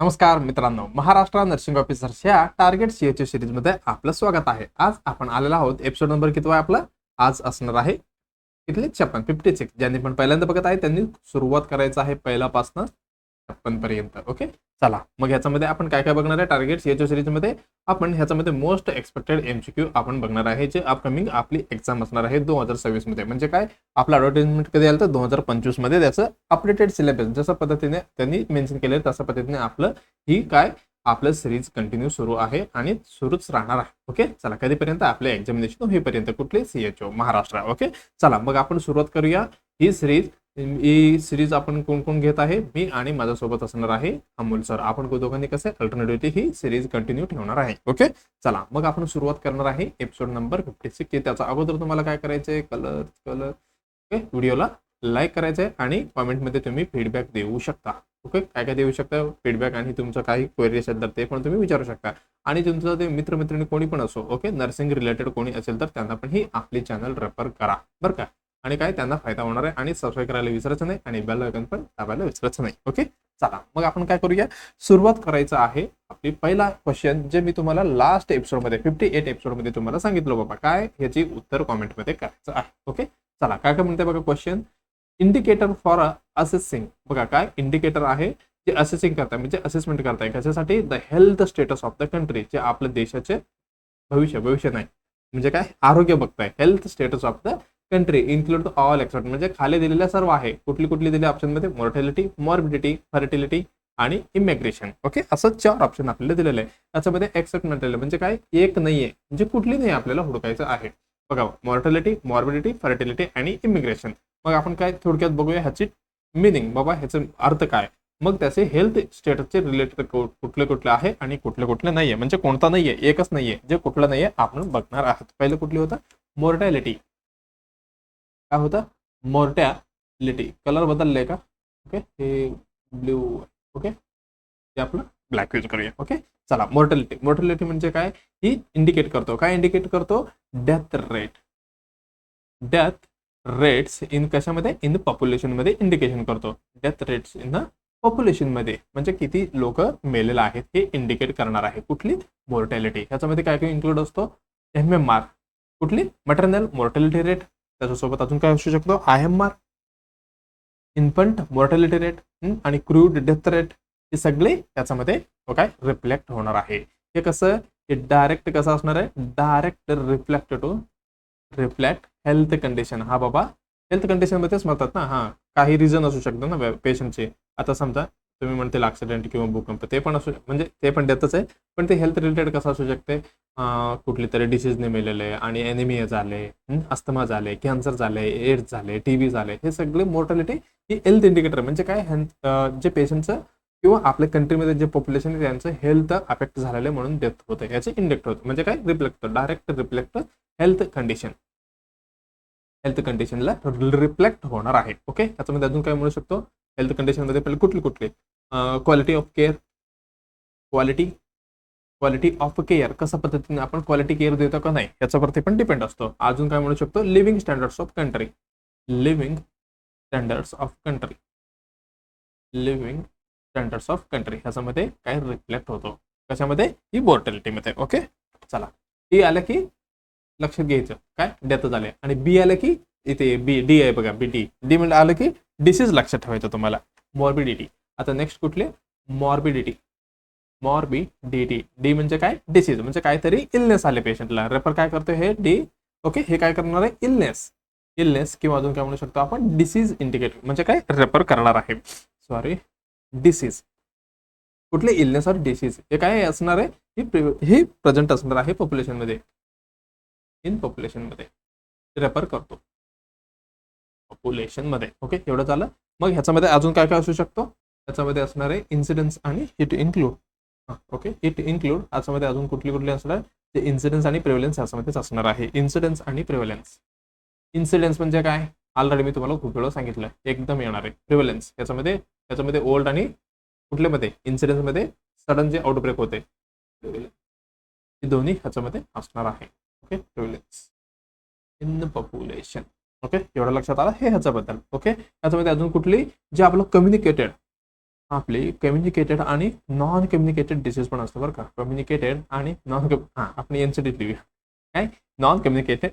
नमस्कार मित्रांनो, Maharashtra nursing officers या टार्गेट सीएचओ सिरीज मध्ये आपलं स्वागत आहे. आज आपण आलेलो आहोत एपिसोड नंबर किती आहे आपला? आज असणार आहे किती? 56. ज्यांनी पण पहिल्यांदा बघत आहे त्यांनी सुरुवात करायचं आहे पहिल्यापासून 56 पर्यंत. ओके, चला मग ह्याच्यामध्ये आपण काय काय बघणार आहे टार्गेट सीएचओ सिरीज मध्ये. आपण ह्याच्यामध्ये मोस्ट एक्सपेक्टेड एमसीक्यू आपण बघणार आहे, जे अपकमिंग आपली एक्झाम असणार आहे 2026 मध्ये. म्हणजे काय, आपला ॲडव्हर्टाइजमेंट कधी आलं तर 2025 मध्ये त्याचं अपडेटेड सिलेबस जसं पद्धतीने त्यांनी मेन्शन केले तसं पद्धतीने आपलं ही काय आपलं सिरीज कंटिन्यू सुरू आहे आणि सुरूच राहणार आहे. ओके, चला कधीपर्यंत आपले एक्झामिनेशन होईपर्यंत कुठले सीएचओ महाराष्ट्र. ओके, चला मग आपण सुरुवात करूया. ही सिरीज आपण कोण कोण घेत आहे? मी आणि माझ्यासोबत असणार आहे अमोल सर. आपण दोघांनी कसं अल्टरनेटिव्ह ही सिरीज कंटिन्यू ठेवणार आहे. ओके, चला मग आपण सुरुवात करणार आहे एपिसोड नंबर 56. त्याचा अगोदर तुम्हाला काय करायचंय, ओके, व्हिडिओला लाईक करायचंय आणि कॉमेंटमध्ये तुम्ही फीडबॅक देऊ शकता. ओके, काय काय देऊ शकता फीडबॅक, आणि तुमचं काही क्वेरी असेल तर ते पण तुम्ही विचारू शकता. आणि तुमचं ते मित्रमैत्रिणी कोणी पण असो, ओके, नर्सिंग रिलेटेड कोणी असेल तर त्यांना पण ही आपली चॅनल रेफर करा बरं का. आणि काय त्यांना फायदा होणार आहे. आणि सबस्क्राईब करायला विसरायचं नाही आणि बेल आयकॉन पण दाबायला विसरायचं नाही. ओके, चला मग आपण काय करूया, सुरुवात करायचं आहे. आपली पहिला क्वेश्चन जे मी तुम्हाला लास्ट एपिसोडमध्ये 58 एपिसोडमध्ये तुम्हाला सांगितलं बाबा, काय ह्याची उत्तर कॉमेंटमध्ये करायचं आहे. ओके, चला काय काय म्हणते बघा क्वेश्चन. Indicator for assessing. बघा काय इंडिकेटर आहे जे असेसिंग करताय, म्हणजे असेसमेंट करताय कशासाठी? The health status of the country. जे आपल्या देशाचे भविष्य नाही म्हणजे काय, आरोग्य बघताय. Health status of the country include all except, म्हणजे खाली दिलेल्या सर्व आहे. कुठली दिली ऑप्शन मध्ये? मॉर्टॅलिटी, मॉर्बिडिटी, फर्टिलिटी आणि इमिग्रेशन. ओके, असं 4 ऑप्शन आपल्याला दिलेले आहे. त्याच्यामध्ये एक्सेप्ट म्हटलेलं म्हणजे काय, एक नाहीये, म्हणजे कुठली नाही आपल्याला हुडकायचं आहे. बघा, मॉर्टॅलिटी, मॉर्बिडिटी, फर्टिलिटी आणि इमिग्रेशन. मग आपण काय थोडक्यात बघूया ह्याची मिनिंग, बाबा ह्याचा अर्थ काय. मग त्याचे हेल्थ स्टेटसचे रिलेटेड कुठले आहे आणि कुठले नाहीये, म्हणजे कोणता नाहीये, एकच नाहीये, जे कुठलं नाहीये आपण बघणार आहात. पहिलं कुठली होतं? मॉर्टॅलिटी. काय होतं? मॉर्टॅलिटी. कलर बदलले का? ओके, हे ब्ल्यू. ओके, ते आपलं ब्लॅक यूज करूया. ओके, चला मॉर्टॅलिटी म्हणजे काय, ही इंडिकेट करतो, काय इंडिकेट करतो? डेथ रेट्स इन कशामध्ये? इन पॉप्युलेशन मध्ये इंडिकेशन करतो. Death rates in the population मध्ये म्हणजे किती लोक मेलेले आहेत हे इंडिकेट करणार आहे. कुठली? मॉर्टॅलिटी. ह्याच्यामध्ये काय काय इन्क्लूड असतो? MMR, कुठली? Maternal mortality rate. त्याच्यासोबत अजून काय असू शकतो? IMR, इन्फंट मॉर्टॅलिटी रेट, आणि क्रूड डेथ रेट. हे सगळे त्याच्यामध्ये काय रिफ्लेक्ट होणार आहे. हे कसं? हे डायरेक्ट कसं असणार आहे? Direct reflect health condition. हा बाबा, हेल्थ कंडिशन मध्येच म्हणतात ना. हा, काही रिझन असू शकतं ना पेशंटचे. आता समजा तुम्ही म्हणतील ऍक्सिडेंट किंवा भूकंप, ते पण असू म्हणजे ते पण डेथच आहे, पण ते हेल्थ रिलेटेड कसं असू शकते? कुठली तरी डिसीजने मेलेले, आणि एनिमिया झाले, अस्थमा झाले, कॅन्सर झाले, एड्स झाले, TB झाले. हे सगळे मॉर्टॅलिटी ही हेल्थ इंडिकेटर म्हणजे काय, जे पेशंटचं किंवा आपल्या कंट्रीमध्ये जे पॉप्युलेशन आहे त्यांचं हेल्थ अफेक्ट झालेलं म्हणून डेथ होतं, याचे इंडिकेट होतं. म्हणजे काय, रिफ्लेक्ट, डायरेक्ट रिफ्लेक्ट हेल्थ कंडिशनला रिफ्लेक्ट होणार आहे. ओके, त्याच्यामध्ये अजून काय म्हणू शकतो? हेल्थ कंडिशन मध्ये पहिले कुठले quality of care, quality of care कशा पद्धतीने आपण क्वालिटी केअर देतो का नाही याच्यावरती पण डिपेंड असतो. अजून काय म्हणू शकतो? लिव्हिंग स्टँडर्ड्स ऑफ कंट्री, ह्याच्यामध्ये काय रिफ्लेक्ट होतो? कशामध्ये? ही मॉर्टॅलिटीमध्ये. ओके, चला टी आलं की लक्षात घ्यायचं काय, डेथ झाले. आणि बी आलं की इथे डी आहे बघा, डी म्हणजे आलं की डिसीज लक्षात ठेवायचं तुम्हाला. मॉर्बिडिटी. आता नेक्स्ट कुठले? मॉर्बिडिटी. डी म्हणजे काय? डिसीज म्हणजे काहीतरी इलनेस आले पेशंटला. रेफर काय करतो हे डी. ओके, हे काय करणार आहे? इलनेस किंवा अजून काय म्हणू शकतो आपण? डिसीज इंडिकेट म्हणजे काय, रेफर करणार आहे. Sorry, disease. कुठले? इलनेस और डिसीज. हे काय असणार आहे? ही प्रेझेंट असणार आहे पॉप्युलेशन मध्ये, इन पॉप्युलेशन मध्ये रेफर करतो पॉप्युलेशन मध्ये. ओके, एवढं झालं. मग ह्याच्यामध्ये अजून काय काय असू शकतो? त्याच्यामध्ये असणार आहे इन्सिडेंट्स आणि it include. Okay, it include याच्यामध्ये अजून कुठली असणार? ते इन्सिडेंट्स आणि प्रिव्हलन्स याच्यामध्येच असणार आहे. इन्सिडेंट्स आणि प्रिव्हलन्स. इन्सिडेंट्स म्हणजे काय, ऑलरेडी मी तुम्हाला खूप वेळा सांगितलं, एकदम येणार आहे. प्रिव्हलन्स याच्यामध्ये ओल्ड आणि कुठले मध्ये? इन्सिडेंट्स मध्ये सडन जे आउटब्रेक होते, हे दोन्ही ह्याच्यामध्ये असणार आहे. Okay, prevalence in population. Okay, एवढं लक्षात आलं हे ह्याच्याबद्दल. ओके, याच्यामध्ये अजून कुठली? जे आपलं कम्युनिकेटेड आपली कम्युनिकेटेड आणि नॉन कम्युनिकेटेड डिसीज पण असतं बरं का. कम्युनिकेटेड आणि नॉन आपण एनसीडी लिहूया. काय नॉन कम्युनिकेटेड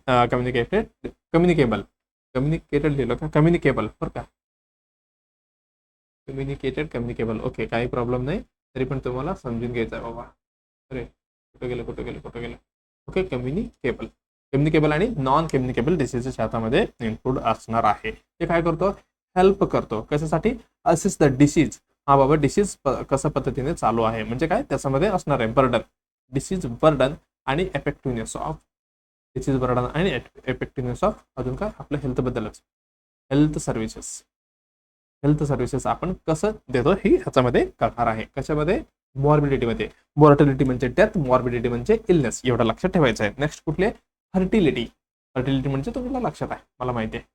कम्युनिकेटेड लिहिलं का कम्युनिकेबल बरं का. कम्युनिकेबल ओके, काही प्रॉब्लेम नाही. तरी पण तुम्हाला समजून घ्यायचं आहे बाबा. अरे कुठं गेलं. ओके, कम्युनिकेबल आणि नॉन कम्युनिकेबल डिसीजेस हातामध्ये इन्क्लूड असणार आहे. ते काय करतो, हेल्प करतो कशासाठी, असिस्ट द डिसीज. हा बाबा डिसीज कशा पद्धतीने चालू आहे म्हणजे काय त्याच्यामध्ये असणार आहे बर्डन, डिसीज बर्डन आणि एफेक्टिव्हनेस ऑफ डिसीज बर्डन आणि एफेक्टिव्हनेस ऑफ अजून काय आपल्या हेल्थबद्दलच. हेल्थ सर्व्हिसेस आपण कसं देतो ही ह्याच्यामध्ये करणार आहे. कशामध्ये, मॉर्बिडिटीमध्ये. मॉर्टॅलिटी म्हणजे डेथ, मॉर्बिडिटी म्हणजे इलनेस, एवढं लक्षात ठेवायचं आहे. नेक्स्ट कुठली, फर्टिलिटी. फर्टिलिटी म्हणजे तुम्हाला लक्षात आहे, मला माहिती आहे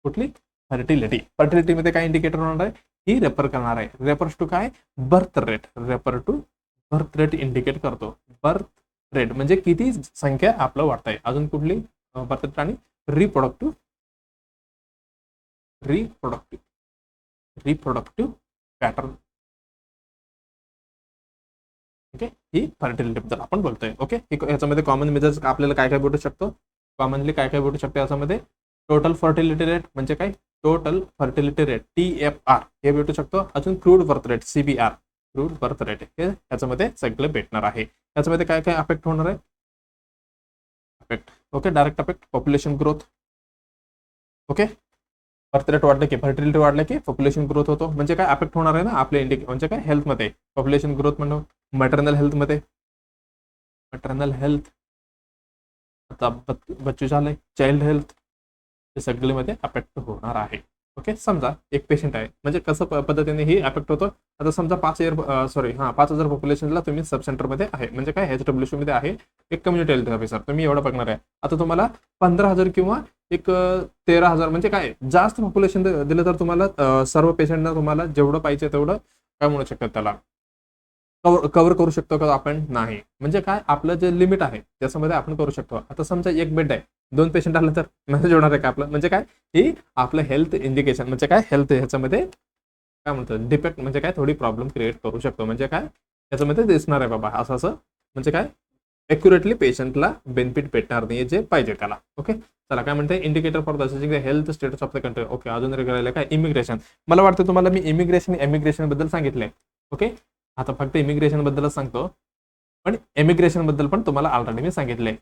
कुठली, फर्टिलिटीमध्ये काय इंडिकेटर होणार आहे, ही रेफर करणार आहे. रेफर्स टू काय, बर्थ रेट इंडिकेट करतो. बर्थ रेट म्हणजे किती संख्या आपलं वाढत आहे. अजून कुठली, बर्थ रेट आणि रिप्रोडक्टिव्ह पॅटर्न. ओके, ही फर्टिलिटी बद्दल आपण बोलतोय. ओके, याच्यामध्ये कॉमन मेजर्स आपल्याला काय काय भेटू शकतो, कॉमनली काय काय भेटू शकतो याच्यामध्ये. टोटल फर्टिलिटी रेट म्हणजे काय, टोटल फर्टिलिटी रेट TFR हे भेटू शकतो. अजून crude birth rate CBR, crude birth rate हे याच्यामध्ये सगळे भेटणार आहे. याच्यामध्ये काय काय अफेक्ट होणार आहे, okay, direct affect population growth. Okay, birth rate वाढलं की फर्टिलिटी वाढलं की पॉप्युलेशन ग्रोथ होतो. म्हणजे काय अफेक्ट होणार आहे ना आपल्या म्हणजे काय हेल्थमध्ये, पॉप्युलेशन ग्रोथ म्हणून मॅटर्नल हेल्थ आता बच्चू झालंय, चाइल्ड हेल्थ, हे सगळीमध्ये अफेक्ट होणार आहे. ओके, समजा एक पेशंट आहे म्हणजे कसं पद्धतीने ही अफेक्ट होतो. आता समजा 5,000 पॉप्युलेशनला तुम्ही सब सेंटरमध्ये आहे म्हणजे काय HWC मध्ये आहे एक कम्युनिटी हेल्थ ऑफिसर, तुम्ही एवढं बघणार आहे. आता तुम्हाला 15,000 किंवा एक 13,000 म्हणजे काय जास्त पॉप्युलेशन दिलं तर तुम्हाला सर्व पेशंटना तुम्हाला जेवढं पाहिजे तेवढं काय म्हणू शकतात त्याला कव्हर करू शकतो का आपण, नाही. म्हणजे काय आपलं जे लिमिट आहे त्याच्यामध्ये आपण करू शकतो. आता समजा एक बेड आहे, 2 पेशंट आलं तर मॅनेज होणार आहे का आपलं, म्हणजे काय ही आपलं हेल्थ इंडिकेशन म्हणजे काय हेल्थ ह्याच्यामध्ये काय म्हणतात डिफेक्ट म्हणजे काय थोडी प्रॉब्लेम क्रिएट करू शकतो. म्हणजे काय त्याच्यामध्ये दिसणार आहे बाबा असं म्हणजे काय एक्युरेटली पेशंटला बेनिफिट भेटणार नाही जे पाहिजे त्याला. ओके, चला काय म्हणते indicator for the health status of the country. Okay, अजून राहिलं काय इमिग्रेशन. मला वाटतं तुम्हाला मी इमिग्रेशन बद्दल सांगितलंय. ओके, आता फक्त इमिग्रेशन बद्दलच सांगतो, पण इमिग्रेशन बद्दल पण तुम्हाला ऑलरेडी मी सांगितलंय.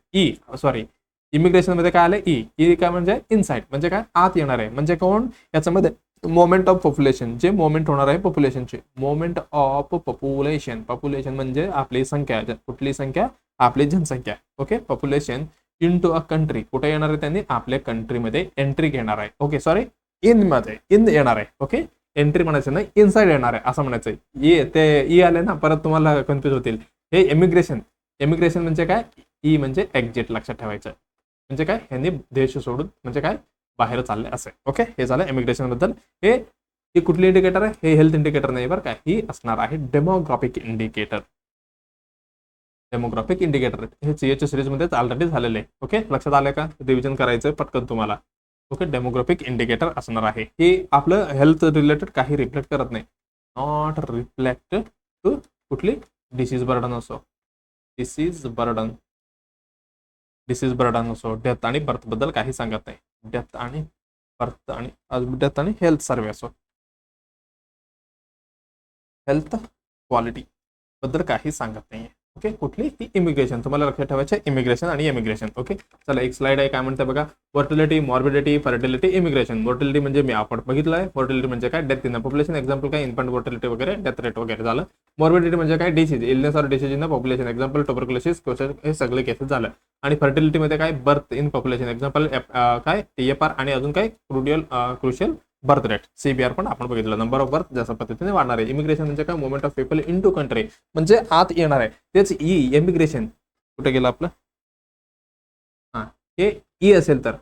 इमिग्रेशन मध्ये काय आलंय, ई काय म्हणजे इनसाइड म्हणजे काय आत येणार आहे. म्हणजे कोण याच्यामध्ये मोमेंट ऑफ पॉप्युलेशन, जे मोमेंट होणार आहे पॉप्युलेशनचे, मोमेंट ऑफ पॉप्युलेशन म्हणजे आपली संख्या, कुठली संख्या, आपली जनसंख्या. Okay, population into a country, कुठे येणार आहे त्यांनी आपल्या कंट्रीमध्ये एंट्री घेणार आहे. ओके, सॉरी इन येणार आहे. ओके, एंट्री म्हणायचं नाही, इनसाइड येणार आहे असं म्हणायचं. ई आले ना परत तुम्हाला कन्फ्युज होतील. हे इमिग्रेशन म्हणजे काय, ई म्हणजे एक्झिट, लक्षात ठेवायचं. म्हणजे काय ह्यांनी देश सोडून म्हणजे काय बाहेर चालले असे. ओके, हे झालं इमिग्रेशन बद्दल. हे कुठली इंडिकेटर आहे, हे हेल्थ इंडिकेटर नाही बरं काय, ही असणार आहे डेमोग्राफिक इंडिकेटर. हे CH सिरीज मध्ये ऑलरेडी झालेलं आहे. ओके, लक्षात आलं का, रिव्हिजन करायचं पटकन तुम्हाला. ओके, डेमोग्राफिक इंडिकेटर असणार आहे. हे आपलं हेल्थ रिलेटेड काही रिफ्लेक्ट करत नाही, नॉट रिफ्लेक्ट टू कुठली डिसीज बर्डन असो, डेथ आणि बर्थ बद्दल काही सांगत नाही. डेथ आणि हेल्थ सर्वे असो, हेल्थ क्वालिटी बद्दल काही सांगत नाहीये. ओके, कुठली ती इमिग्रेशन, तुम्हाला लक्षात ठेवायचं इमिग्रेशन आणि इमिग्रेशन. ओके, चला एक स्लाइड आहे काय म्हणते बघा, mortality, morbidity, fertility, immigration. Mortality म्हणजे मी आपण बघितलं आहे. मोर्टिलिटी म्हणजे काय, death in the population, example काय इन्फंट मोर्टिलिटी वगैरे, डेथ रेट वगैरे झालं. मॉर्बिडिटी म्हणजे काय, disease, illness or disease in the population, example tuberculosis, हे सगळे केसेस झालं. आणि फर्टिलिटी मध्ये काय, बर्थ इन पॉप्युलेशन, एक्झाम्पल काय TFR आणि अजून काय क्रुशियल बर्थ रेट CBR पण आपण बघितलं. नंबर ऑफ बर्थ जशा पद्धतीने वाढणार आहे. इमिग्रेशन म्हणजे काय, movement of people into country म्हणजे आत येणार आहे. तेच इमिग्रेशन कुठे गेलं आपलं, हे ई असेल तर.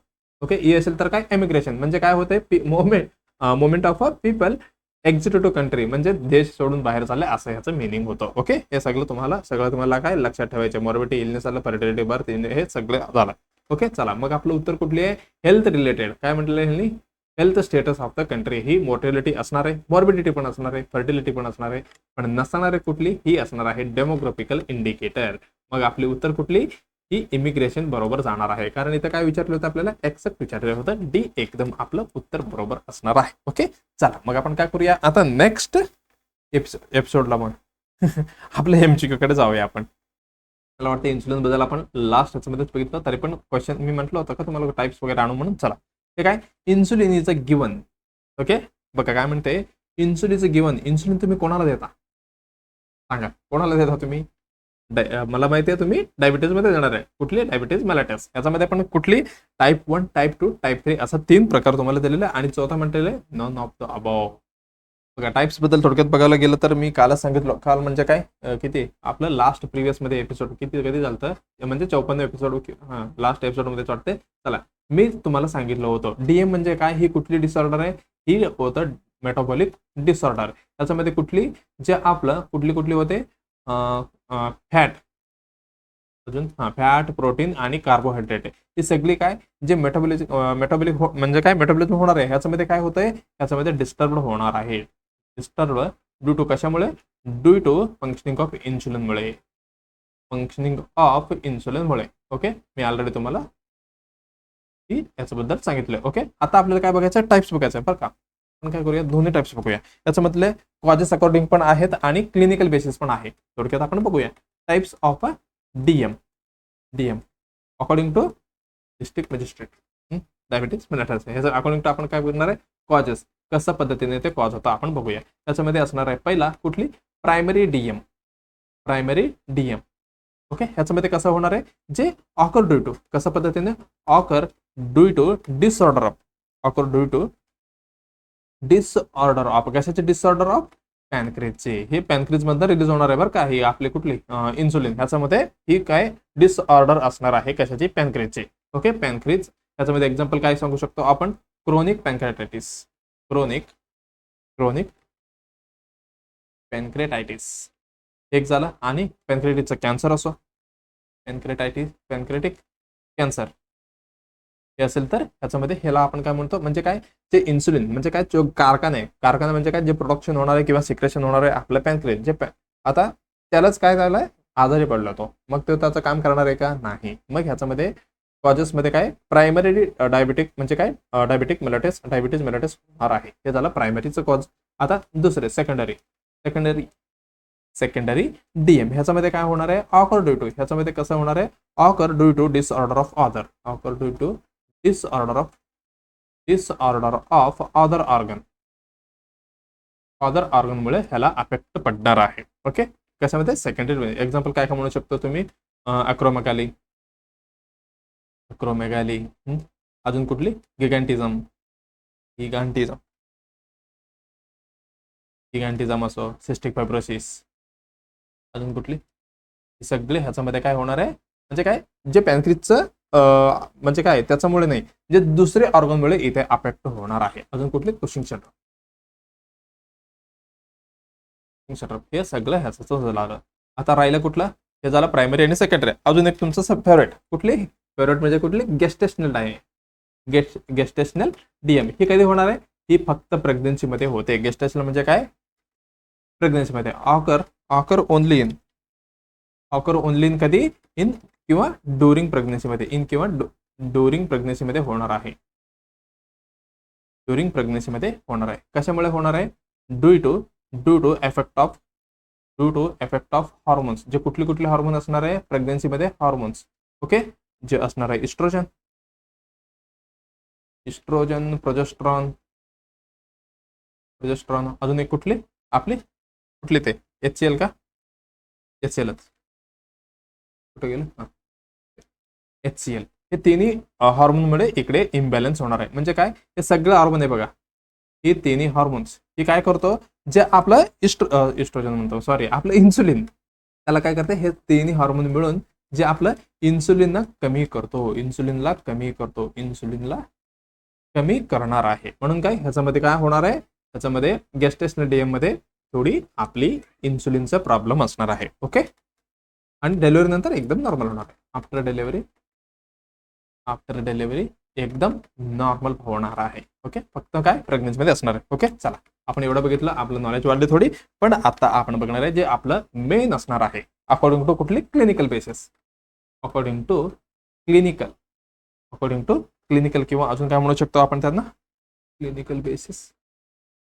ओके, ई असेल तर काय इमिग्रेशन म्हणजे काय होते, moment of a people exit to country म्हणजे देश सोडून बाहेर चालले असं ह्याचं मिनिंग होतं. ओके, हे सगळं तुम्हाला काय लक्षात ठेवायचं. मॉर्बिडिटी, इलनेस आलं, फर्टिलिटी, बर्थ हे सगळं झालं. ओके, चला मग आपलं उत्तर कुठली आहे, हेल्थ रिलेटेड. काय म्हटलं ह्यांनी, health status of the country he mortality असणार आहे, मॉर्बिडिटी पण असणार आहे, फर्टिलिटी पण असणार आहे, पण नसणार आहे कुठली ही असणार आहे डेमोग्राफिकल इंडिकेटर. मग आपली उत्तर कुठली ही इमिग्रेशन बरोबर जाणार आहे, कारण इथं काय विचारलं होतं आपल्याला एक्सेप्ट विचारलं होतं. डी एकदम आपलं उत्तर बरोबर असणार आहे. ओके चला मग आपण काय करूया आता नेक्स्ट एपिसोडला मग आपल्या एमसीक्यू कडे जाऊया आपण. मला वाटतं इन्सुलिन बद्दल आपण लास्ट ह्याच्यामध्येच बघितलं, तरी पण क्वेश्चन मी म्हटलं होतं का तुम्हाला टाइप्स वगैरे आणू म्हणून. चला ते काय insulin is a given. Okay बघा काय म्हणते insulin is a given. Insulin तुम्ही कोणाला देता सांगा, कोणाला देता तुम्ही? मला माहिती आहे तुम्ही डायबिटीज मध्ये देणार आहे. कुठली? डायबिटीज मेलाटस. याच्यामध्ये पण कुठली टाईप 1 टाईप 2 टाईप 3 असा 3 प्रकार तुम्हाला दिलेले आणि चौथा म्हटलेले नॉन ऑफ द अबव. बघा टाइप्स बद्दल थोडक्यात बघायला गेलं तर मी कालच सांगितलं. काल म्हणजे काय किती आपलं लास्ट प्रिव्हियस मध्ये एपिसोड कधी झालं म्हणजे 54 एपिसोड लास्ट एपिसोड मध्ये वाटते. चला मी तुम्हाला सांगितलं होतं डीएम म्हणजे काय, ही कुठली डिसऑर्डर आहे, ही होतं मेटाबॉलिक डिसऑर्डर. त्याच्यामध्ये कुठली जे आपलं कुठली होते फॅट, अजून फॅट प्रोटीन आणि कार्बोहायड्रेट ही सगळी काय जे मेटाबॉलिक म्हणजे काय मेटाबॉलिझम होणार आहे ह्याच्यामध्ये काय होतंय, ह्याच्यामध्ये डिस्टर्ब होणार आहे. डिस्टर्ब ड्यू टू कशामुळे? ड्यू टू फंक्शनिंग ऑफ इन्सुलिनमुळे. फंक्शनिंग ऑफ इन्सुलिनमुळे. ओके मी ऑलरेडी तुम्हाला याच्याबद्दल सांगितलं. ओके आता आपल्याला काय बघायचं टाइप्स बघायचं बरं का. आपण काय करूया दोन्ही टाइप्स बघूया. याच्यामधले कॉजेस अकॉर्डिंग पण आहेत आणि क्लिनिकल बेसिस पण आहे. थोडक्यात आपण बघूया types of DM. DM according to district magistrate diabetes mellitus. ह्याचं अकॉर्डिंग टू आपण काय बघणार आहे कॉजेस, कशा पद्धतीने ते कॉज होतं आपण बघूया. त्याच्यामध्ये असणार आहे पहिला कुठली primary DM. Primary DM okay ह्याच्यामध्ये कसं होणार आहे जे ऑकर ड्यू टू कशा पद्धतीने occur due to disorder of occur due to disorder of कशाचे डिसऑर्डर ऑफ पॅनक्रेजचे. हे पॅनक्रेज मधनं रिलीज होणार आहे बरं का. ही आपली कुठली इन्सुलिन ह्याच्यामध्ये ही काय डिसऑर्डर असणार आहे कशाची पॅनक्रेजचे. ओके पॅनक्रेज ह्याच्यामध्ये एक्झाम्पल काय सांगू शकतो आपण क्रोनिक पॅनक्रेटायटिस. क्रोनिक पॅनक्रेटायटिस एक झालं आणि पॅनक्रेटिसचा कॅन्सर असो पॅनक्रेटिक कॅन्सर हे असेल तर ह्याच्यामध्ये ह्याला आपण काय म्हणतो म्हणजे काय जे इन्सुलिन म्हणजे काय जो कारखाना म्हणजे काय जे प्रोडक्शन होणार आहे किंवा सिक्रेशन होणार आहे आपलं पॅनक्रेट जे आता त्यालाच काय झालंय आजारी पडला तो, मग तो त्याचं काम करणार आहे का नाही. मग ह्याच्यामध्ये कॉजेस मध्ये काय प्रायमरी डायबिटिक म्हणजे काय डायबिटीज मेलाटस होणार आहे. हे झालं प्रायमरीचं कॉज. आता दुसरे सेकंडरी डीएम ह्याच्यामध्ये काय होणार आहे ऑकर ड्यू टू. ह्याच्यामध्ये कसं होणार आहे occur due to disorder of other. Occur due to disorder of other organ मुळे ह्याला अफेक्ट पडणार आहे. ओके कशामध्ये सेकंडरी एक्झाम्पल काय म्हणू शकतो तुम्ही अक्रोमेगाली अजून कुठली गिगॅन्टिझम असो सिस्टिक फायब्रोसिस अजून कुठली सगळे ह्याच्यामध्ये काय होणार आहे म्हणजे काय जे पॅनक्रिजचं म्हणजे काय त्याच्यामुळे नाही जे दुसरे ऑर्गनमुळे इथे अफेक्ट होणार आहे. अजून कुठले कुशिंग शटर हे सगळं ह्याच झालं. आता राहिलं कुठलं हे झालं प्रायमरी आणि सेकंडरी. अजून एक तुमचं फेवरेट कुठली फेवरेट म्हणजे कुठली गेस्टेशनल डीएम. ही कधी होणार आहे ही फक्त प्रेग्नन्सी मध्ये होते. गेस्टेशनल म्हणजे काय प्रेग्नन्सी मध्ये ऑकर ओनली इन कधी इन किंवा ड्युरिंग प्रेग्नन्सी मध्ये ड्युरिंग प्रेग्नन्सी मध्ये होणार आहे. कशामुळे होणार आहे due to effect of hormones. जे कुठले हॉर्मोन असणार आहे प्रेग्नन्सी मध्ये हॉर्मोन्स. ओके जे असणार आहे इस्ट्रोजन प्रोजेस्ट्रॉन अजून एक कुठली ते HCl का HCl कुठे गेलं HCl. हे तिन्ही हॉर्मोनमुळे इकडे इम्बॅलन्स होणार आहे. म्हणजे काय हे सगळं हॉर्मोन आहे बघा. हे तिन्ही हॉर्मोन्स हे काय करतो जे आपलं इस्ट्रोजन म्हणतो सॉरी आपलं इन्सुलिन त्याला काय करते हे तिन्ही हॉर्मोन मिळून जे आपलं इन्सुलिनला कमी करणार आहे. म्हणून काय ह्याच्यामध्ये काय होणार आहे ह्याच्यामध्ये गेस्टेशनल डीएम मध्ये थोडी आपली इन्सुलिनचा प्रॉब्लेम असणार आहे. ओके आणि डिलिव्हरी नंतर एकदम नॉर्मल होणार आहे. आफ्टर डिलिव्हरी एकदम नॉर्मल होणार आहे. ओके, फक्त काय प्रेग्नन्सी मध्ये असणार आहे. ओके, चला आपण एवढं बघितलं, आपलं नॉलेज वाढले थोडी. पण आता आपण बघणार आहे जे आपलं मेन असणार आहे अकॉर्डिंग टू कुठली clinical basis, according to clinical किंवा अजून काय म्हणू शकतो आपण त्यांना, क्लिनिकल बेसिस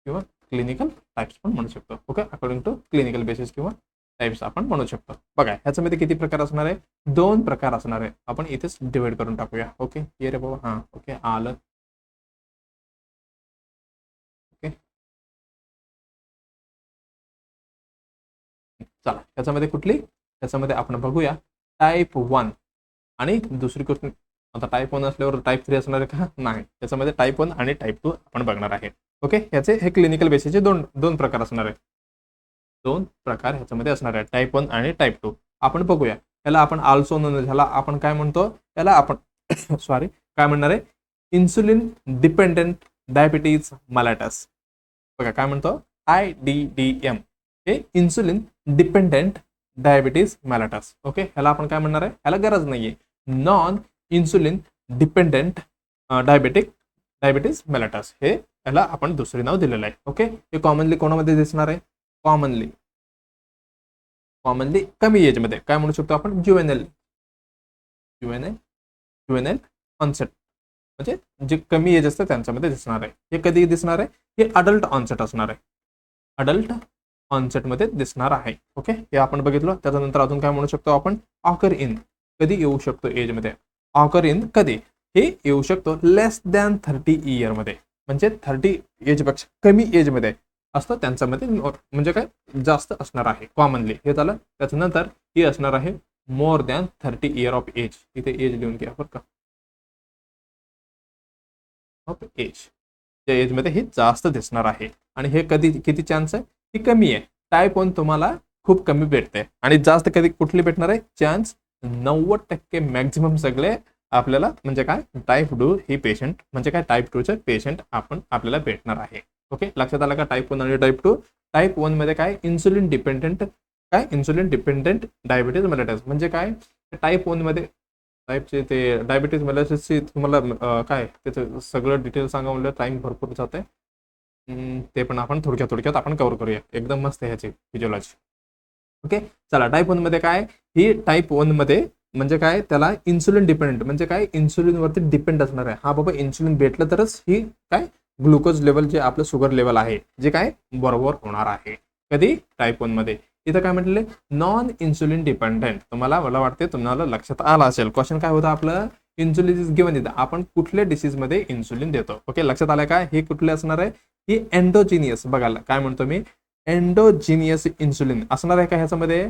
किंवा क्लिनिकल टाइप्स पण म्हणू शकतो. Okay, according to clinical basis किंवा टाइप्स आपण म्हणू शकतो. बघा ह्याच्यामध्ये किती प्रकार असणार आहे, 2 प्रकार असणार आहे. आपण इथेच डिवाइड करून टाकूया. ओके, ये रे बाबा, हा ओके आलं. ओके, चला ह्याच्यामध्ये कुठली, ह्याच्यामध्ये आपण बघूया टाईप 1 आणि दुसरी गोष्ट. आता टाईप 1 असल्यावर टाईप 3 असणार आहे का, नाही. त्याच्यामध्ये टाईप 1 आणि टाईप 2 आपण बघणार आहे. ओके, ह्याचे हे क्लिनिकल बेसिसचे दोन प्रकार असणार आहे. 2 प्रकार ह्याच्यामध्ये असणार आहे, टाईप 1 आणि टाईप 2. आपण बघूया. याला आपण आल्सो ह्याला आपण काय म्हणतो, याला आपण सॉरी काय म्हणणार आहे, इन्सुलिन डिपेंडेंट डायबिटीज मेलिटस. बघा काय म्हणतो, IDDM, हे insulin dependent diabetes mellitus. Okay, ह्याला आपण काय म्हणणार आहे, ह्याला गरज नाहीये, non insulin dependent diabetes mellitus, हे याला आपण दुसरे नाव दिलेलं आहे. ओके, हे कॉमनली कोणामध्ये दिसणार आहे, कॉमनली कमी एज मध्ये काय म्हणू शकतो आपण, ज्युवेनाइल ऑनसेट, म्हणजे जे कमी एज असतं त्यांच्यामध्ये दिसणार आहे. हे कधी दिसणार आहे, हे अडल्ट ऑनसेट असणार आहे, अडल्ट ऑनसेट मध्ये दिसणार आहे. ओके, हे आपण बघितलं. त्याच्यानंतर अजून काय म्हणू शकतो आपण, ऑकर इन, कधी येऊ शकतो एज मध्ये, ऑकर इन कधी, हे येऊ शकतो लेस दॅन 30 इयर मध्ये, म्हणजे 30 एज पेक्षा कमी एज मध्ये असतं त्यांच्यामध्ये, म्हणजे काय जास्त असणार आहे कॉमनली. हे झालं. त्याच्यानंतर ही असणार आहे more than 30 year of age, इथे एज लिहून घ्या बरं का, ऑफ एज, त्या एज मध्ये हे जास्त दिसणार आहे. आणि हे कधी किती चान्स आहे, ही कमी आहे. टाईप 1 तुम्हाला खूप कमी भेटते आणि जास्त कधी कुठली भेटणार आहे, चान्स 90% मॅक्झिमम सगळे आपल्याला, म्हणजे काय टाईप 2 ही पेशंट, म्हणजे काय टाईप 2 चे पेशंट आपल्याला भेटणार आहे. ओके, लक्षात आलं का, टाईप 1 आणि टाईप 2. टाईप 1 मध्ये काय, इन्सुलिन डिपेंडेंट डायबिटीज मेलिटस, म्हणजे काय टाईप 1 मध्ये टाईपचे ते डायबिटीज मेलिटसची तुम्हाला काय त्याचं सगळं डिटेल सांगा म्हणलं टाइम भरपूर जाते. ते पण आपण थोडक्यात आपण कव्हर करूया. एकदम मस्त आहे ह्याची फिजिओलॉजी. ओके, चला टाईप 1 मध्ये काय, ही टाईप 1 मध्ये म्हणजे काय, त्याला इन्सुलिन डिपेंडेंट, म्हणजे काय इन्सुलिन वरती डिपेंड असणार आहे. हा बाबा इन्सुलिन भेटलं तरच ही काय ग्लुकोज लेवल, जे आपलं शुगर लेवल आहे, जे काय बरोबर होणार आहे. कधी, टाईप 1 मध्ये. इथं काय म्हटले, नॉन इन्सुलिन डिपेंडेंट. मला वाटते तुम्हाला लक्षात आलं असेल. क्वेश्चन काय होतं आपलं, इन्सुलिन इज गिवन इथं, आपण कुठल्या डिसीज मध्ये इन्सुलिन देतो. ओके, लक्षात आलं काय, हे कुठले असणार आहे, ही एंडोजिनियस. बघायला काय म्हणतो मी, एंडोजिनियस इन्सुलिन असणार आहे का ह्याच्यामध्ये,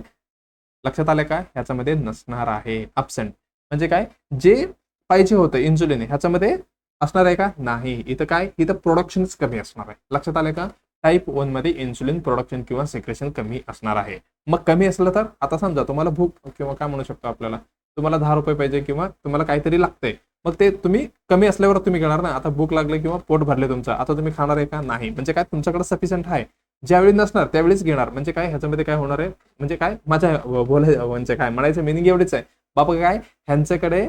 लक्षात आलं का, ह्याच्यामध्ये नसणार आहे, अब्सेंट. म्हणजे काय, जे पाहिजे होतं इन्सुलिन ह्याच्यामध्ये असणार आहे का, नाही. इथं काय, इथं प्रोडक्शनच कमी असणार आहे. लक्षात आलं का, टाईप 1 मध्ये इन्सुलिन प्रोडक्शन किंवा सिक्रेशन कमी असणार आहे. मग कमी असलं तर, आता समजा तुम्हाला भूक किंवा काय म्हणू शकतो आपल्याला, तुम्हाला 10 रुपये पाहिजे किंवा तुम्हाला काहीतरी लागतंय, मग ते तुम्ही कमी असल्यावर तुम्ही घेणार ना. आता भूक लागले किंवा पोट भरले तुमचं, आता तुम्ही खाणार आहे का, नाही. म्हणजे काय, तुमच्याकडे सफिशियंट आहे, ज्यावेळी नसणार त्यावेळीच घेणार. म्हणजे काय, ह्याच्यामध्ये काय होणार आहे, म्हणजे काय माझ्या म्हणजे काय म्हणायचं मिनिंग एवढीच आहे बाबा, काय ह्यांच्याकडे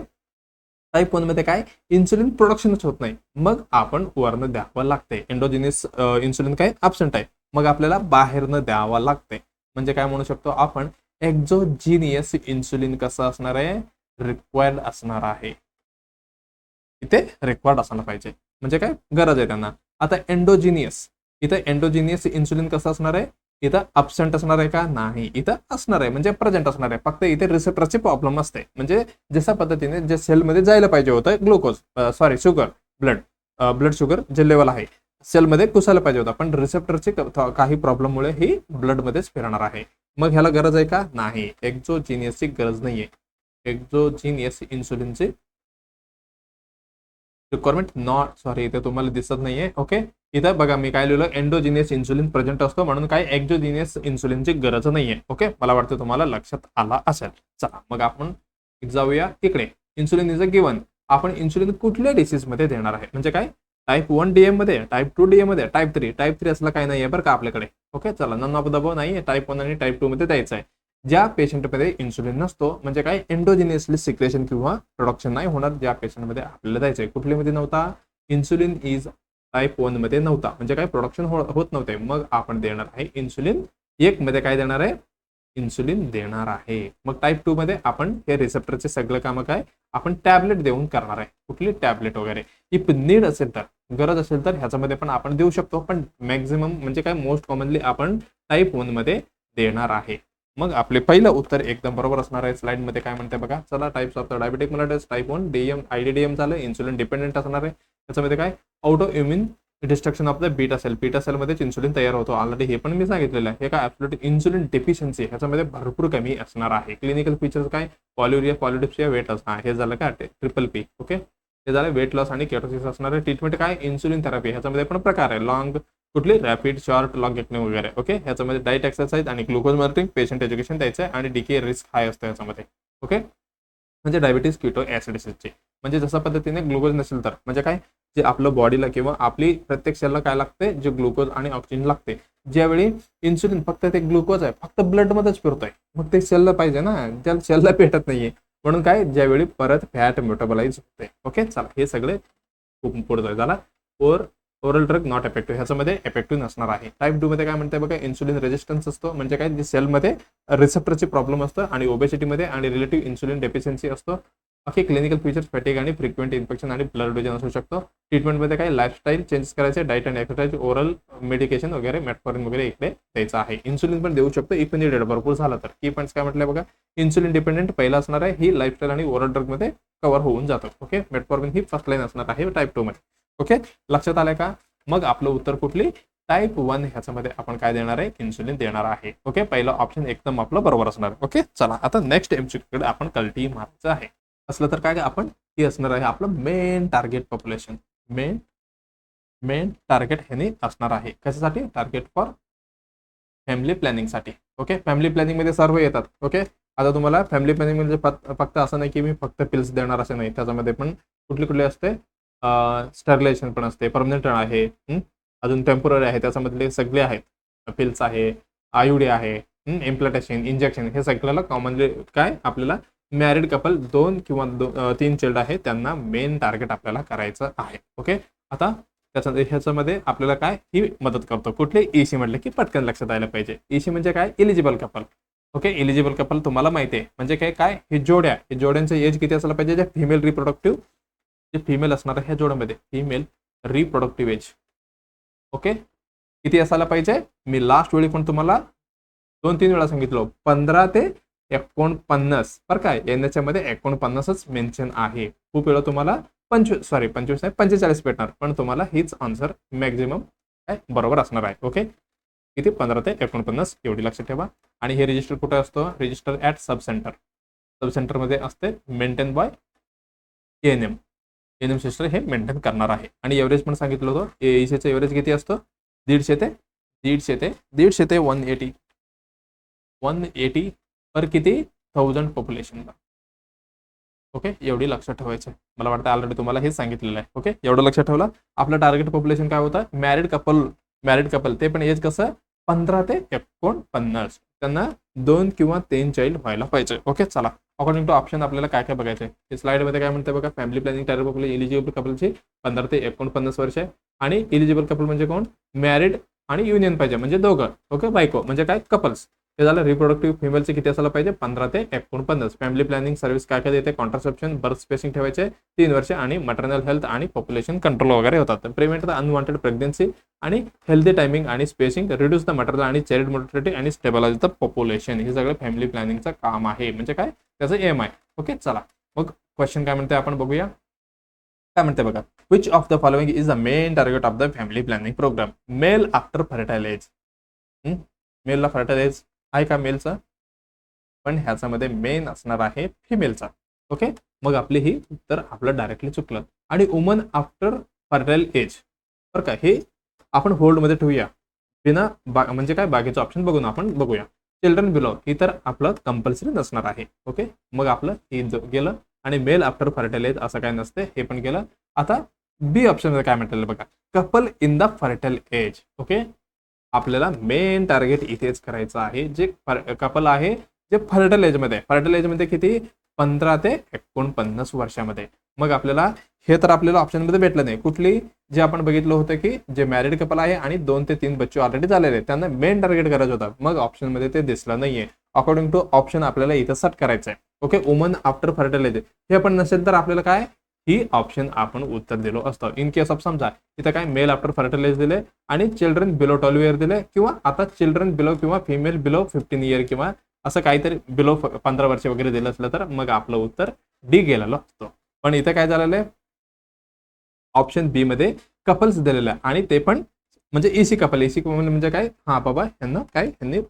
टाईप 1 मध्ये काय इन्सुलिन प्रोडक्शनच होत नाही, मग आपण वरनं द्यावं लागते. एंडोजिनियस इन्सुलिन काय ऍब्सेंट आहे, मग आपल्याला बाहेरनं द्यावं लागते. म्हणजे काय म्हणू शकतो आपण, एक्झोजिनियस इन्सुलिन कसं असणार आहे, रिक्वायर्ड असणार आहे. इथे रिक्वायर्ड असायला पाहिजे, म्हणजे काय गरज आहे त्यांना. आता एंडोजिनियस, इथं एंडोजिनियस इन्सुलिन कसं असणार आहे, इथं अब्सेंट असणार आहे का, नाही. इथं असणार आहे, म्हणजे प्रेझेंट असणार आहे. फक्त इथे रिसेप्टरचे प्रॉब्लेम असते, म्हणजे जशा पद्धतीने जे सेलमध्ये जायला पाहिजे होतं ग्लुकोज शुगर, ब्लड शुगर जे लेवल आहे सेलमध्ये घुसायला पाहिजे होता, पण रिसेप्टरचे काही प्रॉब्लेममुळे ही ब्लडमध्येच फिरणार आहे. मग ह्याला गरज आहे का, नाही. एक्झोजिनियसची गरज नाहीये, एक्झोजिनियस इन्सुलिनची रिक्वायरमेंट नॉट, सॉरी इथे तुम्हाला दिसत नाहीये. ओके, इथं बघा मी काय लिहिलं, एंडोजिनियस इन्सुलिन प्रेझेंट असतो, म्हणून काय एक्झोजिनियस इन्सुलिनची गरज नाहीये. ओके, मला वाटतं तुम्हाला लक्षात आला असेल. चला मग आपण जाऊया तिकडे. इन्सुलिन इज अ गिवन, आपण इन्सुलिन कुठल्या डिसीज मध्ये देणार आहे, म्हणजे काय टाईप 1 डीएम मध्ये, टाईप 2 डीएम मध्ये, टाईप 3 असलं काही नाहीये बरं का आपल्याकडे. ओके, चला नन ऑफ द अबव नाही, टाईप 1 आणि टाईप 2 मध्ये द्यायचं आहे. ज्या पेशंटमध्ये इन्सुलिन नसतो, म्हणजे काय एंडोजिनियसली सिक्रेशन किंवा प्रोडक्शन नाही होणार, ज्या पेशंटमध्ये आपल्याला द्यायचंय. कुठल्यामध्ये नव्हता? इन्सुलिन इज टाईप 1 मध्ये नव्हता, म्हणजे काय प्रोडक्शन होत नव्हते. मग आपण देणार आहे इन्सुलिन 1 मध्ये काय देणार आहे? इन्सुलिन देणार आहे. मग टाईप 2 मध्ये आपण हे रिसेप्टरचे सगळं कामं काय आपण टॅबलेट देऊन करणार आहे. कुठली टॅबलेट वगैरे इफ नीड असेल तर, गरज असेल तर ह्याच्यामध्ये पण आपण देऊ शकतो, पण मॅक्झिमम म्हणजे काय मोस्ट कॉमनली आपण टाईप 1 मध्ये देणार आहे. मग आपले पहिलं उत्तर एकदम बरोबर असणार आहे. स्लाइड मध्ये काय म्हणते बघा. चला, types of the diabetic mellitus type 1 DM IDDM झालं, इन्सुलिन डिपेंडेंट असणार आहे. त्याच्यामध्ये काय auto immune destruction of the beta cell मध्येच इन्सुलिन तयार होतो. ऑलरेडी हे पण मी सांगितलेलं आहे. हे काय ॲब्सोल्यूट इन्सुलिन डेफिशियन्सी ह्याच्यामध्ये भरपूर कमी असणार आहे. क्लिनिकल फीचर्स काय पॉल्युरिया, पॉलिडिप्सिया, वेट लॉस. हे झालं का ट्रिपल पी. ओके, हे झालं वेट लॉस आणि केटोसिस असणार आहे. ट्रीटमेंट काय इन्सुलिन थेरपी. ह्याच्यामध्ये पण प्रकार आहे. लॉंग कुठली रॅपिड, शॉर्ट, लॉंग टेक्निक वगैरे. ओके, ह्याच्यामध्ये डाईट, एक्सरसाइज आणि ग्लुकोज मॉनिटरिंग, पेशंट एज्युकेशन द्यायचं आहे आणि डीके रिस्क हाय असतो ह्याच्यामध्ये. ओके, म्हणजे डायबिटीज किटो ॲसिडिटीसची. म्हणजे जसं पद्धतीने ग्लुकोज नसेल तर म्हणजे काय जे आपलं बॉडीला किंवा आपली प्रत्येक सेलला काय लागते, जे ग्लुकोज आणि ऑक्सिजन लागते. ज्यावेळी इन्सुलिन फक्त ते ग्लुकोज आहे, फक्त ब्लडमध्येच फिरतोय, मग ते सेलला पाहिजे ना, त्या सेलला भेटत नाहीये. म्हणून काय ज्यावेळी परत फॅट मेटाबोलाइज होते. ओके, चला, हे सगळे खूप पुढे झाला. ओरल ड्रग नॉट इफेक्टिव्ह, ह्याच्यामध्ये इफेक्टिव्ह नसणार आहे. टाईप 2 मध्ये काय म्हणते बघा, इन्सुलिन रेजिस्टन्स असतो, म्हणजे काय जे सेलमध्ये रिसेप्टरची प्रॉब्लेम असतं आणि ओबेसिटीमध्ये आणि रिलेटिव्ह इन्सुलिन डेफिशियन्सी असतो. बाकी क्लिनिकल फीचर्स फॅटिक आणि फ्रिक्वेंट इन्फेक्शन आणि ब्लड डिजन असू शकतो. ट्रीटमेंटमध्ये काय लाईफस्टाईल चेंज करायचे, diet and exercise, oral medication वगैरे, मेटफॉर्मिन वगैरे इकडे द्यायचं आहे. इन्सुलिन पण देऊ शकतो इफ नीडेड, भरपूर झाला तर. की पॉईंट्स काय म्हटलं बघा, इन्सुलिन डिपेंडेंट पहिला असणार आहे, ही लाईफस्टाईल आणि ओरल ड्रगमध्ये कव्हर होऊन जातं. ओके, मेटफॉर्मिन ही फर्स्ट लाईन असणार आहे टाईप 2 मध्ये. ओके, लक्षात आलंय का? मग आपलं उत्तर कुठली? टाईप 1 ह्याच्यामध्ये आपण काय देणार आहे? इन्सुलिन देणार आहे. ओके, पहिलं ऑप्शन एकदम आपलं बरोबर असणार आहे. ओके, चला आता नेक्स्ट एमसीक्यूकडे आपण कल्टी मारायचं आहे. असलं तर काय आपण हे असणार आहे आपलं main target population. Main target ह्याने असणार आहे. कशासाठी? टार्गेट फॉर फॅमिली प्लॅनिंगसाठी. ओके, फॅमिली प्लॅनिंग मध्ये सर्व येतात. ओके, आता तुम्हाला फॅमिली प्लॅनिंग म्हणजे फक्त असं नाही की मी फक्त पिल्स देणार असं नाही, त्याच्यामध्ये पण कुठले असते, स्टरलायझेशन पण असते, परमनंट आहे, अजून टेम्पोररी आहे, त्याच्यामधले सगळे आहेत. पिल्स आहे, आयुडी आहे, इम्प्लांटेशन, इंजेक्शन, हे सगळ्याला कॉमनली काय आपल्याला मॅरिड कपल 2 किंवा 3 चाइल्ड आहे त्यांना मेन टार्गेट आपल्याला करायचं आहे. ओके, आता ह्याच्यामध्ये आपल्याला काय ही मदत करतो. कुठले? ईसी म्हटलं की पटकन लक्षात यायला पाहिजे. ईसी म्हणजे काय? Eligible couple. Okay, eligible couple तुम्हाला माहिती आहे म्हणजे काय हे जोड्यांचं एज किती असायला पाहिजे? जे फिमेल रिप्रोडक्टिव्ह, जे फिमेल असणार आहे ह्या जोड्यामध्ये फिमेल रिप्रोडक्टिव्ह एज. ओके, किती असायला पाहिजे? मी लास्ट वेळी पण तुम्हाला 2-3 वेळा सांगितलं 15 ते 49. बरं काय, याच्यामध्ये 49च मेन्शन आहे. खूप वेळा तुम्हाला 25 नाही 45 भेटणार, पण तुम्हाला हीच आन्सर मॅक्झिमम काय बरोबर असणार आहे. ओके, किती? 15 ते 49 एवढी लक्षात ठेवा. आणि हे रजिस्टर कुठे असतो? रजिस्टर ॲट सब सेंटरमध्ये असते, मेंटेन बाय एएनएम सिस्टर हे मेंटेन करणार आहे. आणि एव्हरेज पण सांगितलं होतं, एईसीचं एव्हरेज किती असतं? 150 ते 180 पर किती 1000 पॉप्युलेशनला. ओके, एवढी लक्षात ठेवायचं. मला वाटतं ऑलरेडी तुम्हाला हेच सांगितलेलं आहे. ओके, एवढं लक्षात ठेवलं. आपलं टार्गेट पॉप्युलेशन काय होतं? मॅरिड कपल, ते पण एज कसं 15 ते 49, त्यांना 2 किंवा 3 चाइल्ड व्हायला पाहिजे. ओके, चला, अकॉर्डिंग टू ऑप्शन आपल्याला काय काय बघायचं आहे. हे स्लाइडमध्ये काय म्हणते बघा, family planning target population eligible कपलची 15 ते 49 वर्ष आहे. आणि इलिजिबल कपल म्हणजे कोण? मॅरिड आणि युनियन पाहिजे म्हणजे दोघं. ओके, बायको म्हणजे काय? कपल्स. हे झालं. रिप्रोडक्टिव्ह फिमेलचे किती असायला पाहिजे? 15 ते 49. फॅमिली प्लॅनिंग सर्व्हिस काय काय देते? कॉन्ट्रासेप्शन, बर्थ स्पेसिंग ठेवायचे 3 वर्ष आणि मटर्नल हेल्थ आणि पॉप्युलेशन कंट्रोल वगैरे होतात. प्रिव्हेंट द अनवॉन्टेड प्रेग्नन्सी आणि हेल्दी टायमिंग आणि स्पेसिंग, रिड्यूस द मटर्नल आणि चाइल्ड मोर्टॅलिटी आणि स्टेबलाइज द पॉप्युलेशन. हे सगळं फॅमिली प्लॅनिंगचं काम आहे. म्हणजे काय? त्याचं एम आहे. ओके, चला मग क्वेश्चन काय म्हणते आपण बघूया. काय म्हणते बघा, which of the following is the main target of the family planning program? Male after fertile age. मेलला फर्टाईल एज आहे का मेलचा? पण ह्याच्यामध्ये मेन असणार आहे फिमेलचा. ओके, मग आपले ही उत्तर आपलं डायरेक्टली चुकलं. आणि वुमन आफ्टर फर्टाईल एज, बरं का, हे आपण होल्डमध्ये ठेवूया. बिना म्हणजे काय बाकीचं ऑप्शन बघून आपण बघूया. चिल्ड्रन बिलो ही तर आपलं कंपल्सरी नसणार आहे. ओके, मग आपलं हे गेलं. आणि मेल आफ्टर फर्टाईल एज असं काय नसते, हे पण गेलं. आता बी ऑप्शनमध्ये काय म्हटलेलं बघा, couple in the fertile age. Okay, आपल्याला मेन टार्गेट इथेच करायचं आहे. जे कपल आहे जे फर्टल एजमध्ये किती 15 ते 49 वर्षामध्ये. मग आपल्याला हे तर आपल्याला ऑप्शनमध्ये भेटलं नाही. कुठली जे आपण बघितलं होतं की जे मॅरिड कपल आहे आणि 2 ते 3 बच्चे ऑलरेडी झालेले त्यांना मेन टार्गेट करायचं होतं. मग ऑप्शनमध्ये ते दिसलं नाहीये. अकॉर्डिंग टू ऑप्शन आपल्याला इथं सेट करायचं आहे. ओके, वुमन आफ्टर फर्टल एज हे पण नसेल तर आपल्याला काय ही ऑप्शन आपण उत्तर दिलो असतं. इन केस ऑफ समजा इथं काय मेल आफ्टर फर्टल एज दिले आणि चिल्ड्रन बिलो 12 इयर दिले किंवा आता चिल्ड्रन बिलो किंवा फिमेल बिलो 15 इयर किंवा असं काहीतरी बिलो 15 वर्ष वगैरे दिलं असलं तर मग आपलं उत्तर डी गेलेलं असतं. पण इथं काय झालेलं आहे ऑप्शन बी मध्ये कपल्स दिलेलं आहे आणि ते पण म्हणजे एसी कपल म्हणजे काय हा बाबा यांना काय यांनी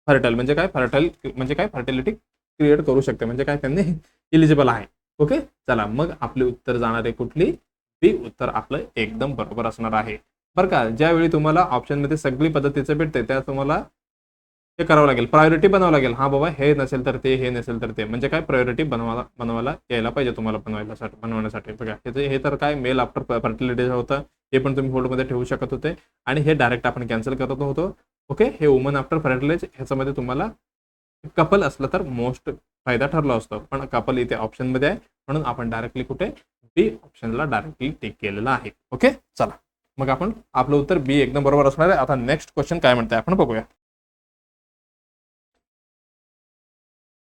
फर्टल म्हणजे काय फर्टिलिटी क्रिएट करू शकते म्हणजे काय त्यांनी इलिजिबल आहे. ओके, चला मग आपले उत्तर जाणार आहे कुठली बी उत्तर आपलं एकदम बरोबर असणार आहे. बरं का, ज्यावेळी तुम्हाला ऑप्शनमध्ये सगळी पद्धतीचं भेटते त्या तुम्हाला हे करावं लागेल, प्रायोरिटी बनवावं लागेल. हा बाबा हे नसेल तर ते, हे नसेल तर ते, म्हणजे काय प्रायोरिटी बनवायला यायला पाहिजे तुम्हाला बनवण्यासाठी. बघा हे तर काय मेल आफ्टर फर्टिलिटी होतं, हे पण तुम्ही होल्डमध्ये ठेवू शकत होते आणि हे डायरेक्ट आपण कॅन्सल करत होतो. ओके, हे वुमन आफ्टर फर्टिलाइज ह्याच्यामध्ये तुम्हाला कपल असलं तर मोस्ट फायदा ठरला असतो, पण कपल इथे ऑप्शनमध्ये आहे म्हणून आपण डायरेक्टली कुठे बी ऑप्शनला डायरेक्टली टिक केलेलं आहे. ओके, चला मग आपण आपलं उत्तर बी एकदम बरोबर असणार आहे. आता नेक्स्ट क्वेश्चन काय म्हणते आपण बघूया.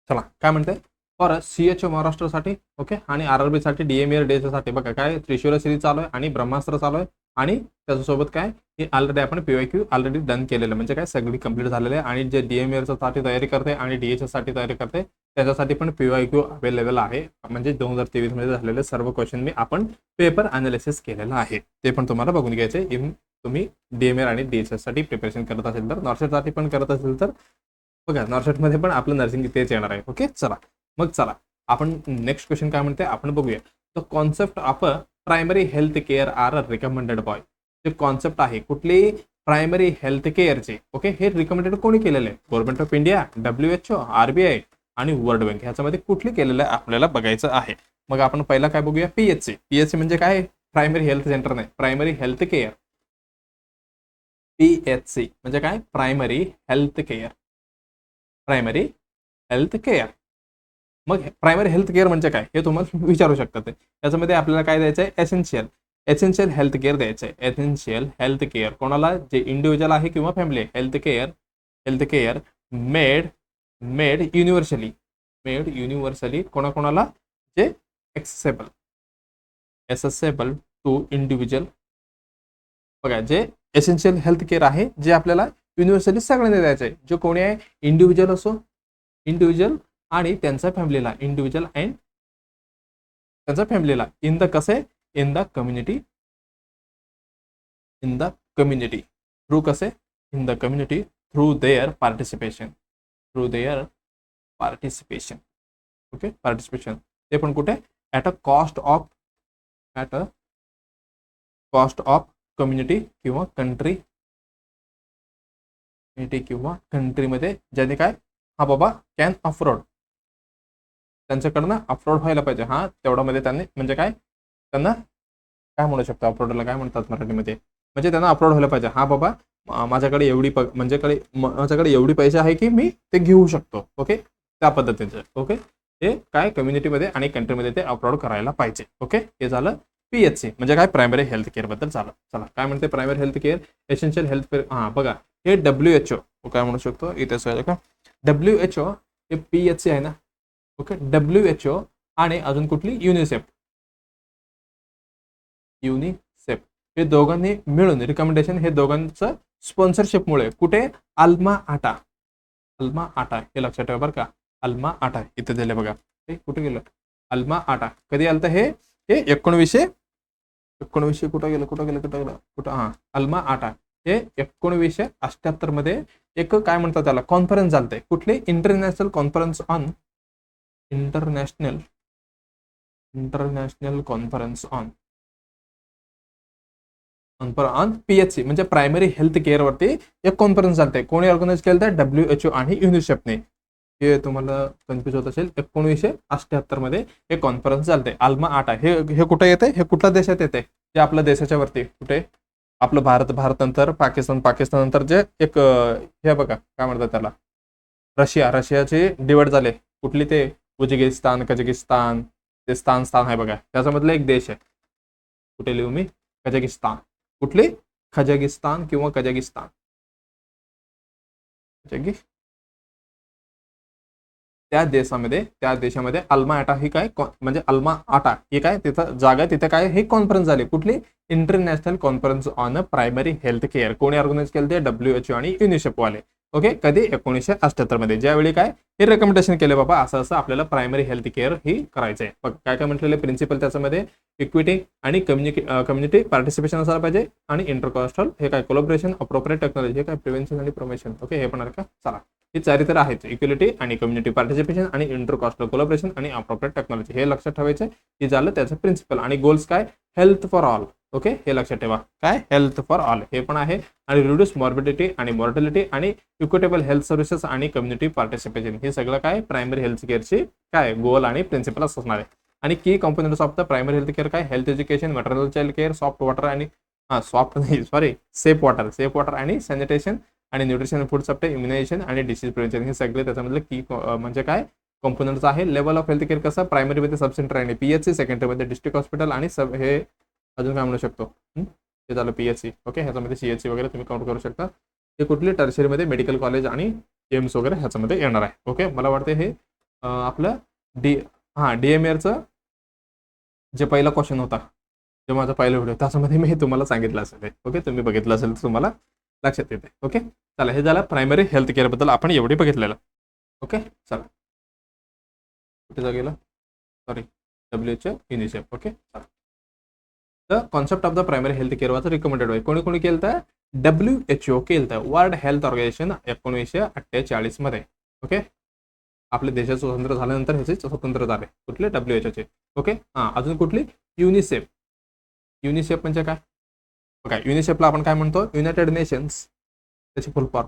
चला काय म्हणते फॉर CHO महाराष्ट्रासाठी ओके आणि RRB साठी DMER साठी बघा काय त्रिशूल सिरीज चालू आहे आणि ब्रह्मास्त्र चालू आहे आणि त्याच्यासोबत काय हे ऑलरेडी आपण PYQ ऑलरेडी डन केलेलं म्हणजे काय सगळी कंप्लीट झालेलं आहे आणि जे DMER साठी तयारी करते आणि DHS साठी तयारी करते त्याच्यासाठी पण PYQ अवेलेबल आहे. म्हणजे 2023 मध्ये झालेले सर्व क्वेश्चन मी आपण पेपर अनालिसिस केलेलं आहे, ते पण तुम्हाला बघून घ्यायचे. इव्हन तुम्ही DMER आणि DHS साठी प्रिपरेशन करत असेल तर, नॉर्सेट साठी पण करत असेल तर बघा नॉर्सेट मध्ये पण आपलं नर्सिंग तेच येणार आहे. ओके, चला मग चला आपण नेक्स्ट क्वेश्चन काय म्हणते आपण बघूया. The concept of primary health care are recommended by. जे कॉन्सेप्ट आहे कुठली प्रायमरी हेल्थ केअरचे ओके हे रिकमेंडेड कोणी केलेलं आहे? Government of India, WHO, RBI आणि वर्ल्ड बँक ह्याच्यामध्ये कुठली केलेलं आहे आपल्याला बघायचं आहे. मग आपण पहिला काय बघूया PHC म्हणजे काय प्रायमरी हेल्थ सेंटर नाही, प्रायमरी हेल्थ केअर. PHC म्हणजे काय primary health care, primary health care. मग प्रायमरी हेल्थ केअर म्हणजे काय हे तुम्हाला विचारू शकतात. याच्यामध्ये आपल्याला काय द्यायचं आहे एसेन्शियल हेल्थ केअर द्यायचं आहे. एसेन्शियल हेल्थ केअर कोणाला जे इंडिव्हिज्युअल आहे किंवा family health care made universally कोणाकोणाला जे एक्सेसेबल टू इंडिव्हिज्युअल. बघा जे एसेन्शियल हेल्थ केअर आहे जे आपल्याला युनिव्हर्सली सगळ्यांना द्यायचं आहे. जो कोणी आहे इंडिव्हिज्युअल आणि त्यांच्या फॅमिलीला in the community through their participation okay participation ते पण कुठे at a cost of community किंवा कंट्रीमध्ये ज्याने काय हा बाबा कॅन अफोर्ड त्यांच्याकडनं अफोर्ड व्हायला पाहिजे. हा तेवढ्यामध्ये त्यांनी म्हणजे काय त्यांना काय म्हणू शकतो अफोर्डला काय म्हणतात मराठीमध्ये म्हणजे त्यांना अफोर्ड व्हायला पाहिजे. हा बाबा माझ्याकडे एवढी पैसे आहे की मी ते घेऊ शकतो. ओके त्या पद्धतीचं ओके हे काय कम्युनिटीमध्ये आणि कंट्रीमध्ये ते अपलोड करायला पाहिजे. ओके हे झालं PHC म्हणजे काय प्रायमरी हेल्थ केअर बद्दल झालं. चला काय म्हणते primary health care essential health care. हा बघा हे WHO काय म्हणू शकतो इथे का WHO हे PHC आहे ना. ओके WHO आणि अजून कुठली युनिसेफ हे दोघांनी मिळून रिकमेंडेशन हे दोघांचं स्पॉन्सरशिपमुळे कुठे अल्मा आटा हे लक्षात ठेवा बरं का. अल्मा आटा इथे दिले बघा हे कुठे गेलं अल्मा आटा कधी आलं हे 19 कुठं गेलं हा अल्मा आटा हे 1978 मध्ये एक काय म्हणतात त्याला कॉन्फरन्स झालते कुठली इंटरनॅशनल कॉन्फरन्स ऑन PHC म्हणजे प्रायमरी हेल्थ केअर वरती एक कॉन्फरन्स झालते. कोणी ऑर्गनाइज केलं तर WHO आणि युनिसेफने. हे तुम्हाला कन्फ्युज होत असेल 1978 मध्ये हे कॉन्फरन्स झालते. अल्मा आटा हे कुठे येते हे कुठल्या देशात येते जे आपल्या देशाच्या वरती कुठे आपलं भारत नंतर पाकिस्तान नंतर जे एक हे बघा काय म्हणतात त्याला रशियाचे डिवाइड झाले, कुठली ते उझबेकिस्तान, कझाकिस्तान, ते स्थान आहे बघा, त्याच्यामधला एक देश आहे, कुठे लिहू मी, कझाकिस्तान. कुठले, कझाकिस्तान किंवा कझाकिस्तान, त्या देशामध्ये अल्मा आटा ही काय, म्हणजे अल्मा आटा ही काय तिथं जागा, तिथे काय हे कॉन्फरन्स झाली, कुठली, international conference on primary health care. कोणी ऑर्गनाईज केलं ते, WHO आणि युनिसेफ वाले. ओके, कधी 1978 मध्ये, ज्यावेळी काय हे रेकमेंडेशन केले, बाबा असं असं आपल्याला प्रायमरी हेल्थ केअर ही करायचं आहे. बघ काय काय म्हटलेले प्रिन्सिपल त्याच्यामध्ये, इक्विटी आणि कम्युनिटी पार्टिसिपेशन असायला पाहिजे, आणि इंटरकॉस्टल हे काय, कोलॅबोरेशन, अप्रोप्रिएट टेक्नॉलॉजी हे काय, प्रिव्हेन्शन आणि प्रमोशन. ओके, हे पण आहे का, चला ही चारी तर आहेत, इक्विलिटी आणि कम्युनिटी पार्टिसिपेशन आणि इंटरकॉस्टल कोलॅबोरेशन आणि अप्रोप्रिएट टेक्नॉलॉजी, हे लक्षात ठेवायचं. हे झालं त्याचं प्रिन्सिपल. आणि गोल्स काय, हेल्थ फॉर ऑल. ओके, हे लक्षात ठेवा, काय हेल्थ फॉर ऑल हे पण आहे. आणि रिड्यूस मॉर्बिडिटी आणि मॉर्टॅलिटी आणि इक्विटेबल हेल्थ सर्व्हिसेस आणि कम्युनिटी पार्टिसिपेशन, हे सगळं काय प्रायमरी हेल्थ केअरची काय गोल आणि प्रिन्सिपल असणार आहे. आणि key components of the primary health care काय, health education, maternal child care, soft water आणि सेफ वॉटर आणि सॅनिटेशन आणि न्यूट्रिशन, फूड सप्लाय, इम्युनायझेशन आणि डिसीज प्रिव्हेंशन, हे सगळे त्याच्यामधलं की म्हणजे काय कंपोनेंट्स आहे. लेवल ऑफ हेल्थ केअर कसं, प्रायमरीमध्ये सब सेंटर आणि PHC, सेकंडरीमध्ये डिस्ट्रिक्ट हॉस्पिटल आणि सब, हे अजून काय म्हणू शकतो, हे झालं PHC. ओके, ह्याच्यामध्ये CHC वगैरे तुम्ही काउंट करू शकता. हे कुठली, टर्शरीमध्ये मेडिकल कॉलेज आणि एम्स वगैरे ह्याच्यामध्ये येणार आहे. ओके, मला वाटते हे आपलं DMARचं जे पहिला क्वेश्चन होता, जे माझा पहिला व्हिडिओ, त्याच्यामध्ये मी तुम्हाला सांगितलं असेल. ओके, तुम्ही बघितलं असेल तर तुम्हाला लक्षात येते. ओके, चला हे झालं प्रायमरी हेल्थ केअर बद्दल आपण एवढी बघितलेलं. ओके, चला कुठे जा गेलं, सॉरी, WHO, युनिसेफ. ओके, चला the concept of the primary health care वाज रिकमेंडेड बाय, कोणी कोणी केलं तर WHO केलं तर, वर्ल्ड हेल्थ ऑर्गनायझेशन 1948 मध्ये. ओके, आपल्या देशाचं स्वतंत्र झाल्यानंतर ह्याचे स्वतंत्र झाले, कुठले, WHO चे. ओके, अजून कुठली, युनिसेफ. युनिसेफ म्हणजे काय बघा, युनिसेफला आपण काय म्हणतो, युनायटेड नेशन्स, त्याची फुल form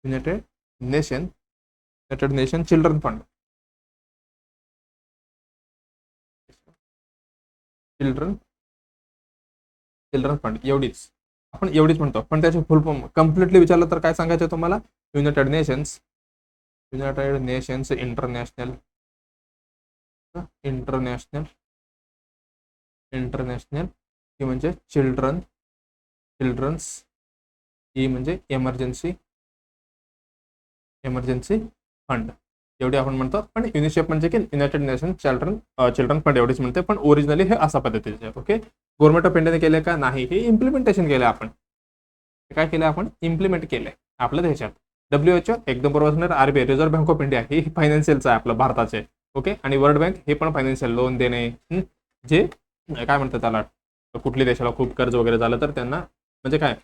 United nation children fund. Children fund एवढीच, आपण एवढीच म्हणतो, पण त्याची फुल फॉर्म कम्प्लिटली विचारलं तर काय सांगायचं तुम्हाला, युनायटेड नेशन्स इंटरनॅशनल ही म्हणजे चिल्ड्रन्स, ही म्हणजे इमर्जन्सी फंड, एवढी आपण म्हणतो. पण युनिसेफ म्हणजे की युनायटेड नेशन चिल्ड्रन फंड एवढीच म्हणते, पण ओरिजिनली हे असा पद्धतीचे. ओके, गव्हर्नमेंट ऑफ इंडियाने केले का नाही, हे इम्प्लिमेंटेशन केलं आपण. काय केलं आपण, इम्प्लिमेंट केलंय आपल्या देशात. WHO एकदम बरोबर असणार. RBI, reserve bank of India, हे फायनान्शियलचं आहे आपलं भारताचे. ओके, आणि वर्ल्ड बँक हे पण फायनान्शियल, लोन देणे, जे काय म्हणतात त्याला, कुठल्या देशाला खूप कर्ज वगैरे झालं तर त्यांना म्हणजे काय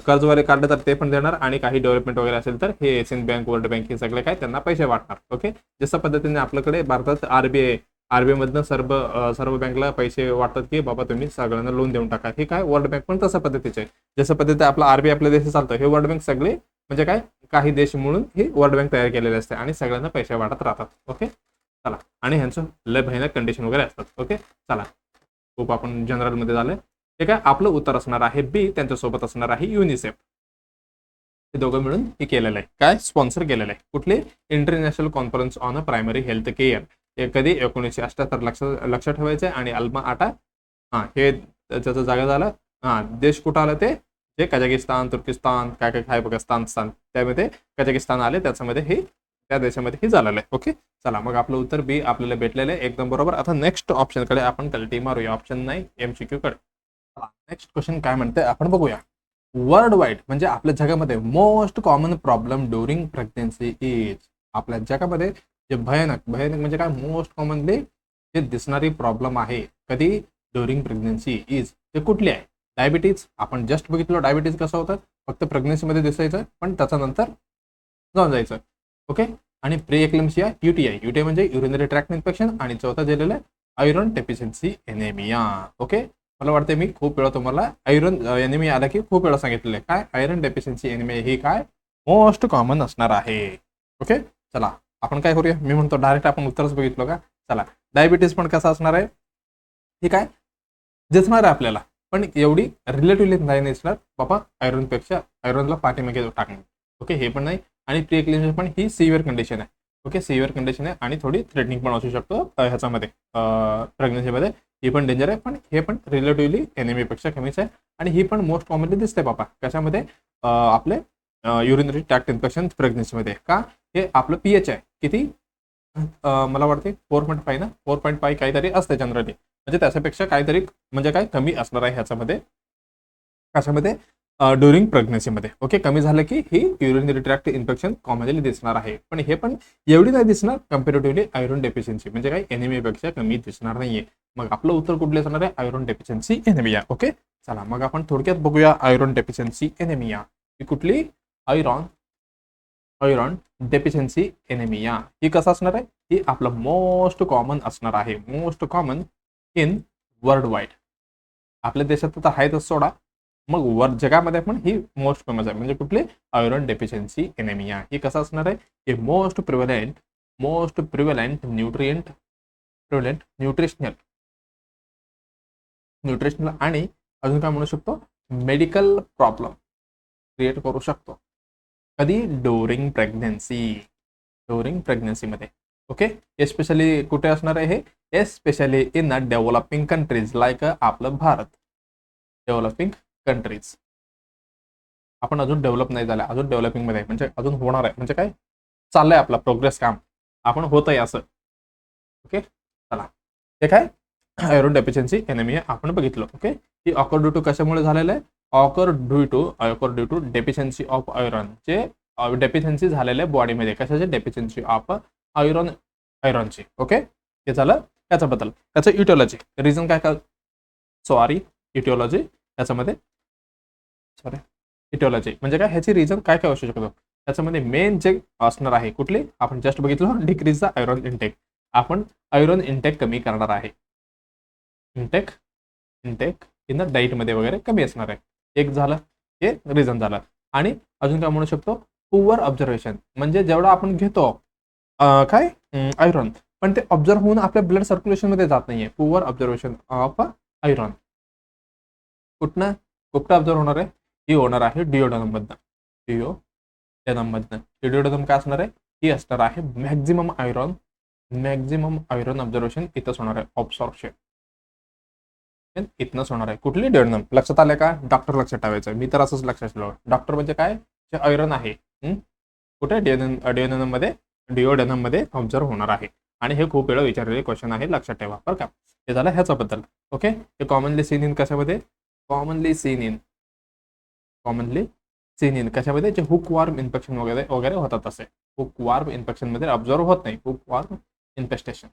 कर्ज वगैरे काढलं तर ते पण देणार, आणि काही डेव्हलपमेंट वगैरे असेल तर हे एशियन बँक, वर्ल्ड बँक हे सगळे काय त्यांना पैसे वाटणार. ओके, जसं पद्धतीने आपल्याकडे भारतात RBI मधनं सर्व बँकला पैसे वाटतात की बाबा तुम्ही सगळ्यांना लोन देऊन टाका. हे काय वर्ल्ड बँक पण तसं पद्धतीचे, जसं पद्धतीने आपला RBI आपल्या देशात चालतं, हे वर्ल्ड बँक सगळे म्हणजे काय काही देश म्हणून ही वर्ल्ड बँक तयार केलेले असते आणि सगळ्यांना पैसे वाटत राहतात. ओके, चला, आणि ह्यांचं लय भयानक कंडिशन वगैरे असतात. ओके, चला खूप आपण जनरलमध्ये झालं. हे काय आपलं उत्तर असणार आहे B, त्यांच्यासोबत असणार आहे युनिसेफ. हे दोघं मिळून हे केलेलं आहे, काय स्पॉन्सर केलेलं आहे. कुठले, international conference on a primary health care, हे कधी 1978 लक्षात ठेवायचं आहे. आणि अल्मा आटा हे त्याचं जागा झालं. देश कुठं आलं ते, जे कझाकिस्तान, तुर्किस्तान, काय काय बघा, स्थान त्यामध्ये कझाकिस्तान आले, त्याच्यामध्ये हे त्या देशामध्ये हे झालेलं आहे. ओके, चला मग आपलं उत्तर B आपल्याला भेटलेलं आहे एकदम बरोबर. आता नेक्स्ट ऑप्शनकडे आपण कल्टी मारूया, ऑप्शन 9 MCQ कडे. नेक्स्ट क्वेश्चन काय म्हणते आपण बघूया. वर्ल्ड वाईड म्हणजे आपल्या जगामध्ये most common problem during pregnancy is, आपल्या जगामध्ये जे भयानक म्हणजे काय मोस्ट कॉमनली जे दिसणारी प्रॉब्लेम आहे कधी ड्युरिंग प्रेग्नन्सी इज, ते कुठली आहे. डायबिटीज, आपण जस्ट बघितलं डायबिटीज कसं होतं, फक्त प्रेग्नन्सीमध्ये दिसायचं पण त्याच्यानंतर जाऊन जायचं. ओके, आणि प्री एक्लेम्सिया, UTI म्हणजे युरिनरी ट्रॅक्ट इन्फेक्शन, आणि चौथा दिलेलं आहे आयरन डेफिशियन्सी एनेमिया. ओके, मला वाटतं मी खूप वेळा तुम्हाला आयरन एनेमिया आला की खूप वेळा सांगितलेलं आहे, काय आयरन डेफिशियन्सी एनेमिया ही काय मोस्ट कॉमन असणार आहे. ओके, चला आपण काय करूया, मी म्हणतो डायरेक्ट आपण उत्तरच बघितलं का. चला, डायबिटीज पण कसा असणार आहे, हे काय दिसणार आहे आपल्याला, पण एवढी रिलेटिव्हली नाही दिसणार बाबा, आयरनला पाठीमागे टाकणार. ओके, हे पण नाही. आणि प्री एक्लिम्स पण ही सिव्हिअर कंडिशन आहे. ओके, सिव्हिअर कंडिशन आहे आणि थोडी थ्रेटनिंग पण असू शकतो ह्याच्यामध्ये प्रेग्नन्सीमध्ये. ही पण डेंजर आहे, पण हे पण रिलेटिव्हली एनिमियापेक्षा कमीच आहे. आणि ही पण मोस्ट कॉमनली दिसते बाबा कशामध्ये, आपले युरिनरी ट्रॅक्ट इन्फेक्शन प्रेग्नन्सीमध्ये. का, हे आपलं पीएच आहे किती, मला वाटते 4.5 ना, 4.5 काहीतरी असते जनरली, म्हणजे त्याच्यापेक्षा काहीतरी म्हणजे काय कमी असणार आहे ह्याच्यामध्ये, कशामध्ये, ड्युरिंग प्रेग्नन्सीमध्ये. ओके, कमी झालं की ही युरिनरी ट्रॅक्ट इन्फेक्शन कॉमनली दिसणार आहे. पण हे पण एवढी नाही दिसणार कम्पॅरेटिव्हली आयरन डेफिशियन्सी, म्हणजे काय एनिमियापेक्षा कमी दिसणार नाहीये. मग आपलं उत्तर कुठले असणार आहे, आयरन डेफिशियन्सी एनिमिया. ओके, चला मग आपण थोडक्यात बघूया आयरन डेफिशियन्सी एनिमिया ही कुठली, आयरन डेफिशियन्सी एनिमिया ही कसं असणार आहे, ही आपलं मोस्ट कॉमन असणार आहे, most common in world wide. आपल्या देशात तर आहेतच सोडा, मग जगामध्ये पण ही मोस्ट फेमस आहे. म्हणजे कुठली, आयरन डेफिशियन्सी एनिमिया ही कसं असणार आहे, हे मोस्ट प्रिव्हलेंट न्यूट्रिशनल आणि अजून काय म्हणू शकतो, मेडिकल प्रॉब्लेम क्रिएट करू शकतो. कधी, ड्युरिंग प्रेग्नन्सीमध्ये. ओके, एस्पेशली कुठे असणार आहे हे, especially in developing countries like आपलं भारत. डेव्हलपिंग कंट्रीज, आपण अजून डेव्हलप नाही झालं, अजून डेव्हलपिंग मध्ये, म्हणजे अजून होणार आहे, म्हणजे काय चाललंय आपला प्रोग्रेस काम, आपण होत आहे असं. ओके, चला ते काय आयरन डेफिशियन्सी एनिमिया आपण बघितलं. ओके, ही ऑकर ड्यू टू कशामुळे झालेलं आहे, occur due to deficiency of iron, जे डेफिशियन्सी झालेलं आहे बॉडीमध्ये, कशाचे, डेफिशियन्सी ऑफ आयरनची. ओके, हे झालं त्याच्याबद्दल. त्याचं इटिओलॉजी, रिझन काय काय, इटिओलॉजी म्हणजे काय, ह्याची रिझन काय काय असू शकतो. त्याच्यामध्ये मेन जे असणार आहे कुठली, आपण जस्ट बघितलं, डिक्रीज द आयरन इंटेक. आपण आयरन इंटेक कमी करणार आहे, इंटेक इन द डाईटमध्ये वगैरे कमी असणार आहे. एक झालं, हे रिझन झालं. आणि अजून काय म्हणू शकतो, पुअर ऑब्झर्वेशन, म्हणजे जेवढं आपण घेतो काय आयरन, पण ते ऑब्झर्व होऊन आपल्या ब्लड सर्क्युलेशनमध्ये जात नाहीये. पुअर ऑब्झर्वेशन ऑफ आयरन कुठनं ऑब्झर्व होणार आहे, ही होणार आहे डिओडनममधनं. डिओडनम काय असणार आहे, ही असणार आहे मॅक्झिमम आयरन ऑब्झर्वेशन इथंच होणार आहे, ऑब्झॉर्प्शन इथनंच होणार आहे. कुठली, डिओडनम. लक्षात आलं का, डॉक्टर लक्षात ठेवायचं, मी तर असंच लक्षात ठेवलं. डॉक्टर म्हणजे काय, जे आयरन आहे कुठे, डिओडनम मध्ये ऑब्झर्व होणार आहे. आणि हे खूप वेळा विचारलेले क्वेश्चन आहे, लक्षात ठेवा बरं का. हे झालं ह्याच्याबद्दल. ओके, हे कॉमनली सीन इन कशामध्ये, कॉमनली सीन इन कशामध्ये, जे हुकवॉर्म इन्फेक्शन वगैरे होतात असे. हुकवॉर्म इन्फेक्शन मध्ये ऑब्झर्व होत नाही, हुकवॉर्म इन्फेस्टेशन.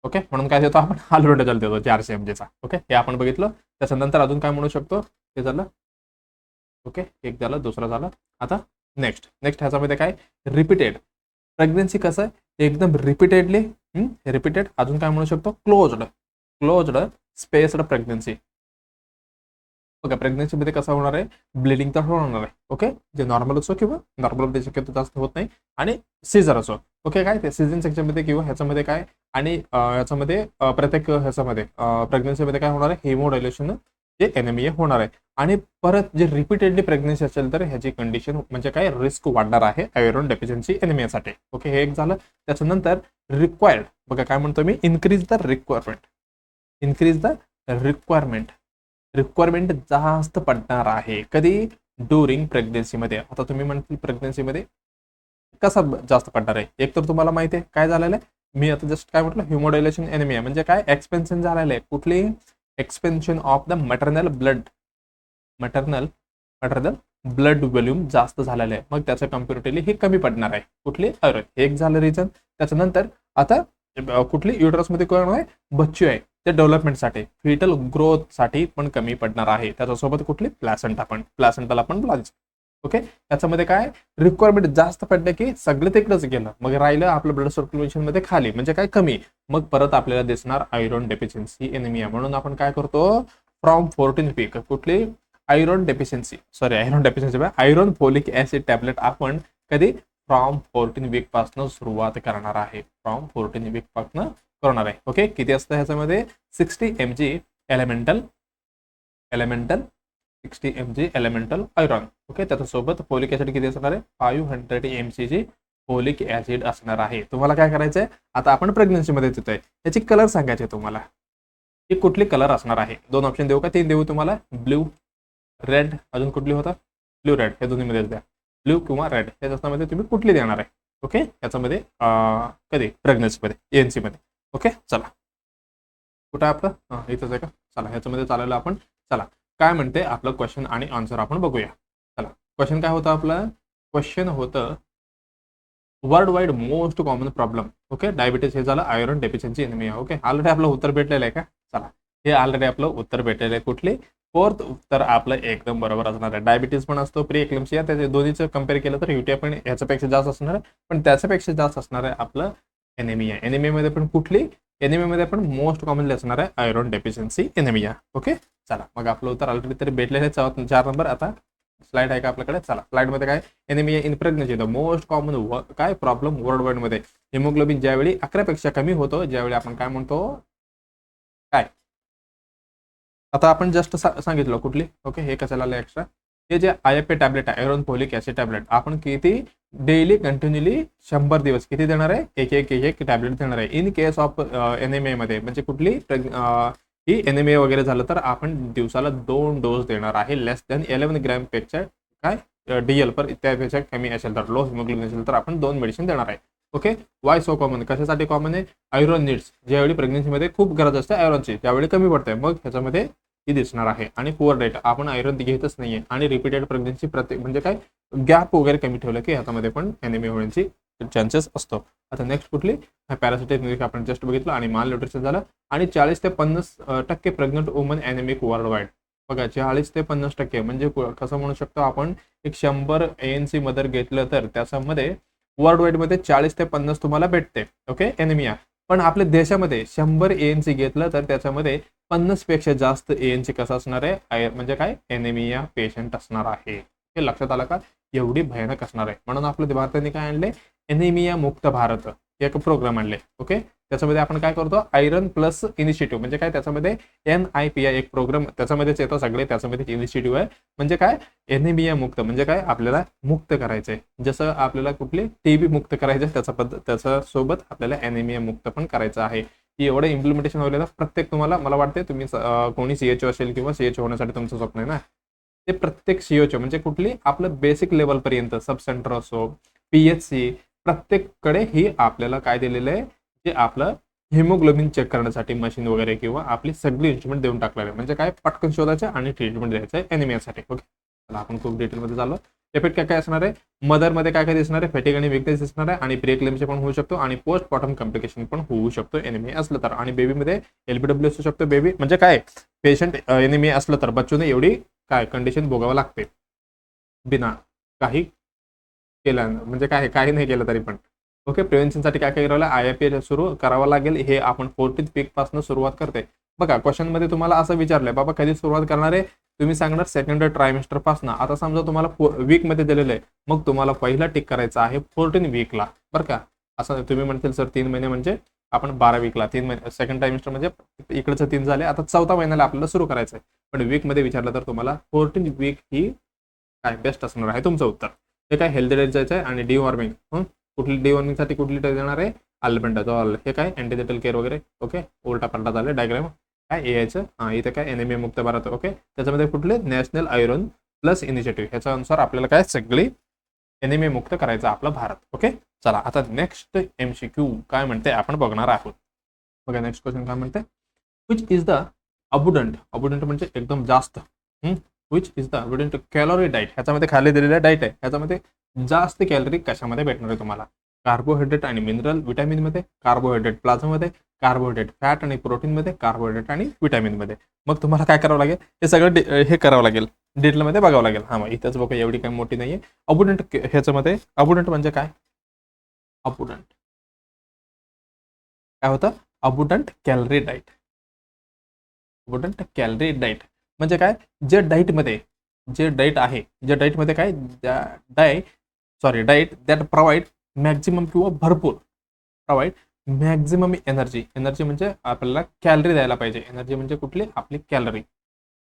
ओके, म्हणून काय देतो आपण, हाल्बेंडाजॉल देतो 400 mg चा. ओके, हे आपण बघितलं. त्याच्यानंतर अजून काय म्हणू शकतो, हे झालं. ओके, एक झालं, दुसरं झालं. आता नेक्स्ट ह्याच्यामध्ये काय, रिपीटेड प्रेग्नन्सी कसं आहे, एकदम रिपीटेड. अजून काय म्हणू शकतो, क्लोज्ड स्पेस्ड प्रेग्नन्सी. ओके, प्रेग्नन्सीमध्ये कसं होणार आहे, ब्लिडिंग तर होणार आहे. ओके, जे नॉर्मल असो किंवा नॉर्मल शक्यतो जास्त होत नाही. आणि सीझर असो. ओके, काय ते सीझन सेक्शनमध्ये किंवा ह्याच्यामध्ये काय, आणि ह्याच्यामध्ये प्रत्येक ह्याच्यामध्ये प्रेग्नन्सीमध्ये काय होणार आहे, हेमोडायलेशन जे एनिमिया होणार आहे. आणि परत जे रिपीटेडली प्रेग्नन्सी असेल तर ह्याची कंडिशन म्हणजे काय, रिस्क वाढणार आहे आयरन डेफिशियन्सी एनिमियासाठी. ओके, हे एक झालं. त्याच्यानंतर रिक्वायर्ड, बघा काय म्हणतो मी, इन्क्रीज द रिक्वायरमेंट जास्त पडणार आहे. कधी, ड्युरिंग प्रेग्नन्सीमध्ये. आता तुम्ही म्हणतील प्रेग्नन्सीमध्ये कसा जास्त पडणार आहे, एक तर तुम्हाला माहिती आहे काय झालेलं आहे, मी आता जस्ट काय म्हटलं, ह्युमोडायलेशन एनिमिया म्हणजे काय, एक्सपेन्शन झालेलं आहे. कुठली, expansion of the maternal blood volume जास्त झालेलं आहे. मग त्याचं कम्पॅरेटिव्हली हे कमी पडणार आहे. कुठली, आयरन. हे एक झालं रिझन. त्याच्यानंतर आता कुठली, युटरसमध्ये कोण आहे, बच्चू आहे, ते डेव्हलपमेंटसाठी, फिटल ग्रोथसाठी पण कमी पडणार आहे. त्याच्यासोबत कुठली, प्लॅसेंटाला पण बोलायचं. ओके, त्याच्यामध्ये काय, रिक्वायरमेंट जास्त पडले की सगळं तिकडेच गेलं, मग राहिलं आपलं ब्लड सर्क्युलेशन मध्ये खाली, म्हणजे काय कमी. मग परत आपल्याला दिसणार आयरन डेफिशियन्सी एनिमिया. म्हणून आपण काय करतो, फ्रॉम 14 वीक कुठली, आयरन फोलिक ऍसिड टॅबलेट आपण कधी, फ्रॉम 14 वीक पासून सुरुवात करणार आहे. ओके, किती असतं ह्याच्यामध्ये, 60 mg elemental 60 mg elemental iron. Okay, त्याच्यासोबत फोलिक ऍसिड किती असणार आहे? 500 mg फोलिक ऍसिड असणार आहे. तुम्हाला काय करायचंय, आता आपण प्रेग्नन्सी मध्ये येतोय, याची कलर सांगायचे तुम्हाला, ही कुठली कलर असणार आहे. 2 ऑप्शन देऊ का 3 देऊ तुम्हाला? ब्ल्यू, रेड, अजून कुठली होता? ब्ल्यू रेड, हे दोन्ही मध्ये द्या. ब्ल्यू किंवा रेड या त्याच्यामध्ये तुम्ही कुठली देणार आहे? ओके, याच्यामध्ये कधी प्रेग्नन्सी मध्ये ANC मध्ये. ओके, चला कुठं आहे आपलं? इथंच आहे का? चला ह्याच्यामध्ये चाललेलं आपण. चला काय म्हणते आपलं क्वेश्चन आणि आन्सर आपण बघूया. चला क्वेश्चन काय होतं आपलं? क्वेश्चन होतं world wide most common problem. Okay, diabetes हे झालं, iron deficiency anaemia. Okay, already आपलं उत्तर भेटलेलं आहे का? चला हे ऑलरेडी आपलं उत्तर भेटलेलं आहे. कुठली? फोर्थ उत्तर आपलं एकदम बरोबर असणार आहे. डायबिटीज पण असतो, प्री एक्लेम्सिया, त्याच्या दोन्हीचं कम्पेअर केलं तर युटिया पण ह्याच्यापेक्षा जास्त असणार आहे, पण त्याच्यापेक्षा जास्त असणार आहे आपलं एनिमिया. एनिमियामध्ये पण कुठली? एनिमियामध्ये पण मोस्ट कॉमनली असणार आहे आयरन डेफिशियन्सी एनिमिया. ओके, चला मग आपलं उत्तर ऑलरेडी तरी भेटलेलं आहे. 4 नंबर. आता स्लाइड आहे का आपल्याकडे? चला स्लाइडमध्ये काय? Anaemia in pregnancy the most common काय प्रॉब्लेम वर्ल्ड वाईड मध्ये. हिमोग्लोबिन ज्यावेळी 11 पेक्षा कमी होतो, ज्यावेळी आपण काय म्हणतो काय? आता आपण जस्ट सांगितलं कुठली. ओके, हे कशाला आलं एक्स्ट्रा? हे जे IFA टॅबलेट आहे, आयरन फोलिक ऍसिड टॅबलेट, आपण किती डेली कंटिन्युअली 100 दिवस किती देणार आहे? एक टॅबलेट देणार आहे. इन केस ऑफ एनिमिया मध्ये, म्हणजे कुठली ही एनिमिया वगैरे झालं तर आपण दिवसाला 2 डोस देणार आहे. लेस दॅन 11 ग्रॅम पेक्षा काय DL पर त्यापेक्षा कमी असेल तर, लो हिमोग्लोबिन असेल तर आपण 2 मेडिसिन देणार आहे. Okay, Y so common? कशासाठी कॉमन आहे? आयरन नीड्स, ज्यावेळी प्रेग्नन्सीमध्ये खूप गरज असते आयरनची, त्यावेळी कमी पडते, मग ह्याच्यामध्ये ती दिसणार आहे. आणि पुअर डाएट, आपण आयरन घेतच नाहीये, आणि रिपीटेड प्रेग्नन्सी प्रत्येक म्हणजे काय गॅप वगैरे कमी ठेवलं की ह्याच्यामध्ये पण एनिमिया होण्याची चान्सेस असतो. आता नेक्स्ट कुठली? पॅरासिटामॉल आपण जस्ट बघितलं, आणि माल न्यूट्रिशन झालं. आणि 40 ते 50% pregnant woman anaemic world wide. बघा 40 ते 50% म्हणजे कसं म्हणू शकतो आपण, एक 100 ANC मदर घेतलं तर त्याच्यामध्ये वर्ल्ड वाईड मध्ये 40 ते 50 तुम्हाला भेटते. Okay, anaemia. पण आपल्या देशामध्ये 100 ANC घेतलं तर त्याच्यामध्ये 50 पेक्षा जास्त ANC कसं असणार आहे? म्हणजे काय? एनिमिया पेशंट असणार आहे. हे लक्षात आलं का? एवढी भयानक असणार आहे. म्हणून आपल्या भारताने काय आणले? एनिमिया मुक्त भारत एक प्रोग्राम आणले. ओके, त्याच्यामध्ये आपण काय करतो? आयरन प्लस इनिशिएटिव्ह, म्हणजे काय? त्याच्यामध्ये NIPI एक प्रोग्राम त्याच्यामध्येच येतो सगळे, त्याच्यामध्ये इनिशिएटिव्ह आहे. म्हणजे काय? एनिमिया मुक्त म्हणजे काय? आपल्याला मुक्त करायचंय. जसं आपल्याला कुठली TB मुक्त करायचं, त्याच्या सोबत आपल्याला एनिमिया मुक्त पण करायचं आहे. एवढं इम्प्लिमेंटेशन होईल प्रत्येक, तुम्हाला मला वाटते तुम्ही कोणी CHO असेल किंवा CHO होण्यासाठी तुमचं स्वप्न आहे ना, ते प्रत्येक CHO म्हणजे कुठली? आपलं बेसिक लेवल पर्यंत, सब सेंटर असो, PHC, प्रत्येककडे ही आपल्याला काय दिलेलं आहे? जे आपलं हिमोग्लोबिन चेक करण्यासाठी मशीन वगैरे किंवा आपली सगळी इन्स्ट्रुमेंट देऊन टाकलेले, म्हणजे काय? पटकन शोधायचं आणि ट्रीटमेंट द्यायचं आहे एनिमियासाठी. ओके, चला आपण खूप डिटेलमध्ये चाललो. इफेक्ट काय काय असणार आहे? मदरमध्ये काय काय दिसणार आहे? फॅटिग आणि वीकनेस दिसणार आहे, आणि प्री-एक्लेम्सिया पण होऊ शकतो, आणि पोस्ट पार्टम कॉम्प्लिकेशन पण होऊ शकतो एनिमिया असलं तर. आणि बेबीमध्ये LBW असू शकतो. बेबी म्हणजे काय? पेशंट एनिमिया असलं तर बच्चूने एवढी काय कंडिशन भोगावं लागते बिना काही केलं, म्हणजे काय काही नाही केलं तरी पण. ओके, प्रिव्हेन्शनसाठी काय काय करावं? IFA सुरू करावं लागेल. हे आपण 14th वीक पासून सुरुवात करते. बघा क्वेश्चन मध्ये तुम्हाला असं विचारलंय, बाबा कधी सुरुवात करणार आहे? तुम्ही सांगणार सेकंड ट्रायमेस्टर पासून. आता समजा तुम्हाला वीक मध्ये दिलेलं आहे, मग तुम्हाला पहिला टिक करायचा आहे 14 वीकला, बरं का? असं तुम्ही म्हणतील सर 3 महिने म्हणजे आपण 12 वीकला, 3 महिने सेकंड ट्रायमेस्टर म्हणजे इकडचं 3 झाले, आता 4था महिन्याला आपल्याला सुरू करायचं आहे. पण वीक मध्ये विचारलं तर तुम्हाला 14 वीक ही काय बेस्ट असणार आहे तुमचं उत्तर. हे काय? हेल्दी डाएट जायचं आहे, आणि डिवॉर्मिंग, कुठली डिवॉर्मिंगसाठी कुठली डाएट देणार आहे? अल्बेंडाझोल. हे काय? अँटीनेटल केअर वगैरे. ओके, उलटा पलटा झाले डायग्राम. काय यायचं? इथे काय? एनिमिया मुक्त भारत. ओके, त्याच्यामध्ये कुठले? नॅशनल आयरन प्लस इनिशिएटिव्ह, ह्याच्या अनुसार आपल्याला काय सगळी एनिमिया मुक्त करायचं आपलं भारत. ओके, चला आता नेक्स्ट MCQ काय म्हणते आपण बघणार आहोत. बघा नेक्स्ट क्वेश्चन काय म्हणते? Which is the abundant, abundant म्हणजे एकदम जास्त, which is the abundant calorie diet, ह्याच्यामध्ये खाली दिलेलं डाएट आहे, ह्याच्यामध्ये जास्त कॅलरी कशामध्ये भेटणार आहे तुम्हाला? कार्बोहायड्रेट आणि मिनरल, व्हिटॅमिन मध्ये, कार्बोहायड्रेट प्लाझ्मा मध्ये, कार्बोहायड्रेट फॅट आणि प्रोटीन मध्ये, कार्बोहायड्रेट आणि व्हिटॅमिन मध्ये. मग तुम्हाला काय करावं लागेल? हे सगळं हे करावं लागेल, डिटेलमध्ये बघावं लागेल. हा, मग इथंच बघा, एवढी काही मोठी नाहीये. अबुडंट ह्याच्यामध्ये, अबुडंट म्हणजे काय? अबुडंट काय होतं? अबुडंट कॅलरी डाएट. अबुडंट कॅलरी डाएट म्हणजे काय? जे डाएट आहे, जे डाएटमध्ये काय? डाएट दॅट प्रोव्हाइड मॅक्झिमम किंवा भरपूर प्रोव्हाइड मॅक्झिमम एनर्जी. एनर्जी म्हणजे आपल्याला कॅलरी द्यायला पाहिजे. एनर्जी म्हणजे कुठली? आपली कॅलरी.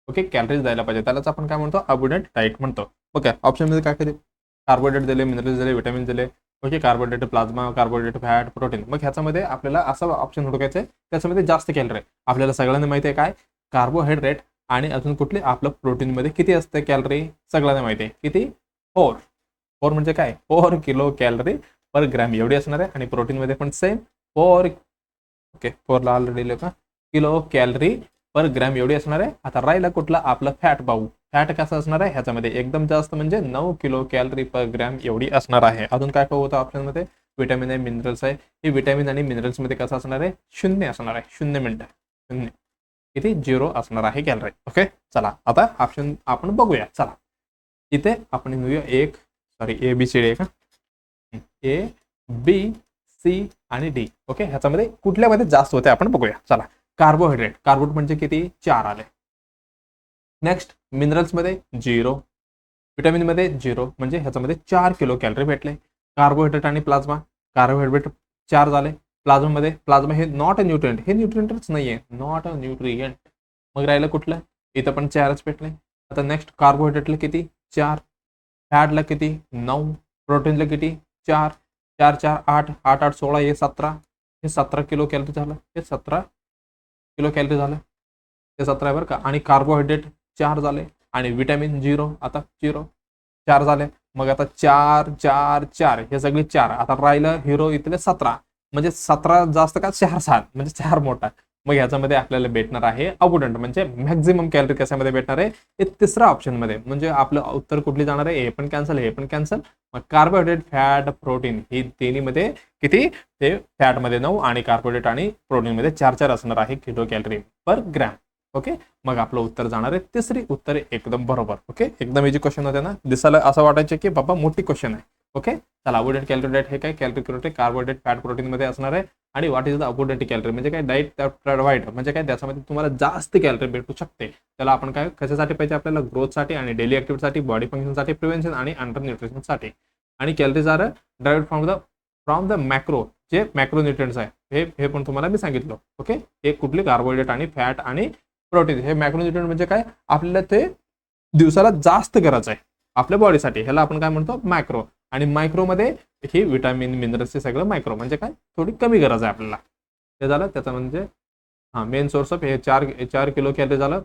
ओके कॅलरीज द्यायला पाहिजे, त्यालाच आपण काय म्हणतो अबुडंट डाएट म्हणतो. ओके ऑप्शनमध्ये काय केले, कार्बोहायड्रेट दिले, मिनरल्स दिले, विटामिन दिले. Okay carbohydrate, plasma, carbohydrate, fat, protein. मग ह्याच्यामध्ये आपल्याला असं ऑप्शन हुडकायचं आहे त्याच्यामध्ये जास्त कॅलरी. आपल्याला सगळ्यांना माहिती आहे काय कार्बोहायड्रेट आणि अजून कुठले आपलं प्रोटीनमध्ये किती असते कॅलरी सगळ्यांना माहिती आहे किती 4 म्हणजे काय 4 किलो कॅलरी पर ग्रॅम एवढी असणार आहे. आणि प्रोटीनमध्ये पण सेम 4 ओके 4ला ऑलरेडी लिहिलं का किलो कॅलरी पर ग्रॅम एवढी असणार आहे. आता राहिला कुठला आपला फॅट पाहू, फॅट कसं असणार आहे ह्याच्यामध्ये एकदम जास्त म्हणजे 9 किलो कॅलरी पर ग्रॅम एवढी असणार आहे. अजून काय पाहू होतं ऑप्शनमध्ये विटॅमिन आहे, मिनरल्स आहे. हे विटॅमिन आणि मिनरल्स मध्ये कसं असणार आहे 0 असणार आहे, 0 मिनिट 0 किती 0 असणार आहे कॅलरी. ओके चला आता ऑप्शन आपण बघूया. चला इथे आपण घेऊया ABCD आहे का ABC आणि D. ओके ह्याच्यामध्ये कुठल्यामध्ये जास्त होते आपण बघूया. चला कार्बोहायड्रेट म्हणजे किती 4 आले. नेक्स्ट मिनरल्स मध्ये 0, विटामिन मध्ये 0 म्हणजे ह्याच्यामध्ये 4 किलो कॅलरी भेटले. कार्बोहायड्रेट आणि कार्बोहायड्रेट 4 झाले. प्लाझ्मा हे नॉट अ न्यूट्रिएंट, हे न्यूट्रिएंटच नाहीये, नॉट अ न्यूट्रिएंट. मग राहिलं कुठलं इथं पण 4च भेटले. आता नेक्स्ट कार्बोहायड्रेटला किती 4, फॅटला किती 9, प्रोटीनला किती 4, 4 4 8 8 8 16 हे 17, हे 17 किलो कॅलरी झालं, हे 17 किलो कॅलरी झालं, हे 17 आहे बरं का. आणि कार्बोहायड्रेट 4 झाले आणि विटॅमिन 0 आता 0 4 झाले. मग आता 4 4 4 हे सगळे 4. आता राहिलं हिरो इथले 17 म्हणजे 17 जास्त का 4 7 म्हणजे 4 मोठा. मग ह्याच्यामध्ये आपल्याला भेटणार आहे अबुडंट म्हणजे मॅक्झिमम कॅलरी कशामध्ये भेटणार आहे हे तिसरा ऑप्शन मध्ये. म्हणजे आपलं उत्तर कुठली जाणार आहे, हे पण कॅन्सल हे पण कॅन्सल. मग कार्बोहायड्रेट फॅट प्रोटीन ही तिन्हीमध्ये किती ते फॅटमध्ये 9 आणि कार्बोहायड्रेट आणि प्रोटीनमध्ये 4 4 असणार आहे किलो कॅलरी पर ग्रॅम. ओके मग आपलं उत्तर जाणार आहे तिसरी उत्तर एकदम बरोबर. ओके एकदम इझी क्वेश्चन होते ना, दिसायला असं वाटायचं की बाबा मोठी क्वेश्चन आहे. ओके चला अबुडंट कॅलरी डाएट हे काय कॅलरी कार्बोहायड्रेट फॅट प्रोटीन मध्ये असणार आहे. आणि what is the abundant calorie म्हणजे काय डाएट प्रोव्हाइड म्हणजे काय त्याच्यामध्ये तुम्हाला जास्त कॅलरी भेटू शकते. त्याला आपण काय कशासाठी पाहिजे आपल्याला ग्रोथसाठी आणि डेली ऍक्टिव्हिटीसाठी, बॉडी फंक्शनसाठी, प्रिव्हेन्शन आणि अंडर न्यूट्रिशनसाठी. आणि calories are derived from the macro जे मॅक्रो न्यूट्रिएंट्स आहे हे पण तुम्हाला मी सांगितलं. ओके हे कुठले कार्बोहायड्रेट आणि फॅट आणि प्रोटीन हे मॅक्रोन्यूट्रिएंट म्हणजे काय आपल्याला ते दिवसाला जास्त गरज आहे आपल्या बॉडीसाठी, ह्याला आपण काय म्हणतो मॅक्रो. आणि मायक्रोमध्ये हे विटामिन मिनरल्स सगळं मायक्रो म्हणजे काय थोडी कमी गरज आहे आपल्याला. हे झालं त्याचं म्हणजे मेन सोर्स ऑफ हे 4 किलो कॅलरी झालं.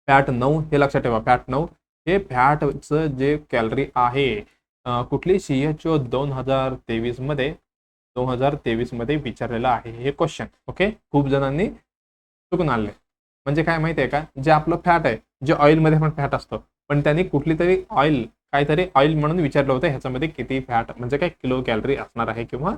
फॅट 9 हे लक्षात ठेवा, फॅट 9 हे फॅटचं जे कॅलरी आहे कुठली WHO 2023 मध्ये विचारलेलं आहे हे क्वेश्चन. ओके खूप जणांनी चुकून आणले. म्हणजे काय माहिती आहे का जे आपलं फॅट आहे जे ऑइलमध्ये पण फॅट असतं पण त्यांनी कुठली तरी काहीतरी ऑइल म्हणून विचारलं होतं ह्याच्यामध्ये किती फॅट म्हणजे काय किलो कॅलरी असणार आहे किंवा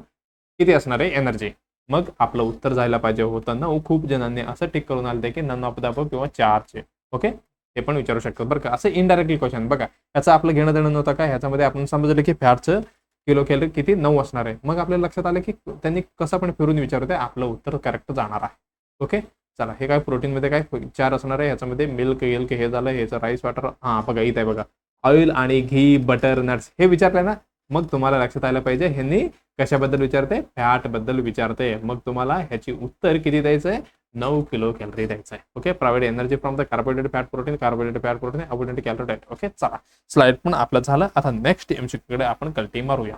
किती असणार आहे एनर्जी. मग आपलं उत्तर जायला पाहिजे होतं 9. खूप जणांनी असं टिक करून आलं की नन ऑफ द अबव किंवा 4चे. ओके हे पण विचारू शकतो बरं का, असं इनडायरेक्टली क्वेश्चन बघा. याचं आपलं घेणं देणं नव्हतं का, ह्याच्यामध्ये आपण समजलं की फॅटचं किलो कॅलरी किती 9 असणार आहे. मग आपल्याला लक्षात आलं की त्यांनी कसं पण फिरून विचारत आहे आपलं उत्तर करेक्ट जाणार आहे. ओके चला हे काय प्रोटीनमध्ये काय 4 असणार आहे, ह्याच्यामध्ये मिल्क हे झालं, ह्याचं राईस वॉटर बघा इथं आहे बघा ऑइल आणि घी बटर नट्स हे विचारलंय ना. मग तुम्हाला लक्षात आलं पाहिजे ह्यांनी कशाबद्दल विचारते फॅट बद्दल विचारते. मग तुम्हाला ह्याची उत्तर किती द्यायचं आहे 9 किलो कॅलरी द्यायचं आहे. Okay provide energy from the carbohydrate fat protein abundant calorie diet. Okay चला स्लाइड पण आपलं झालं. आता नेक्स्ट MCQ कडे आपण कल्टी मारूया.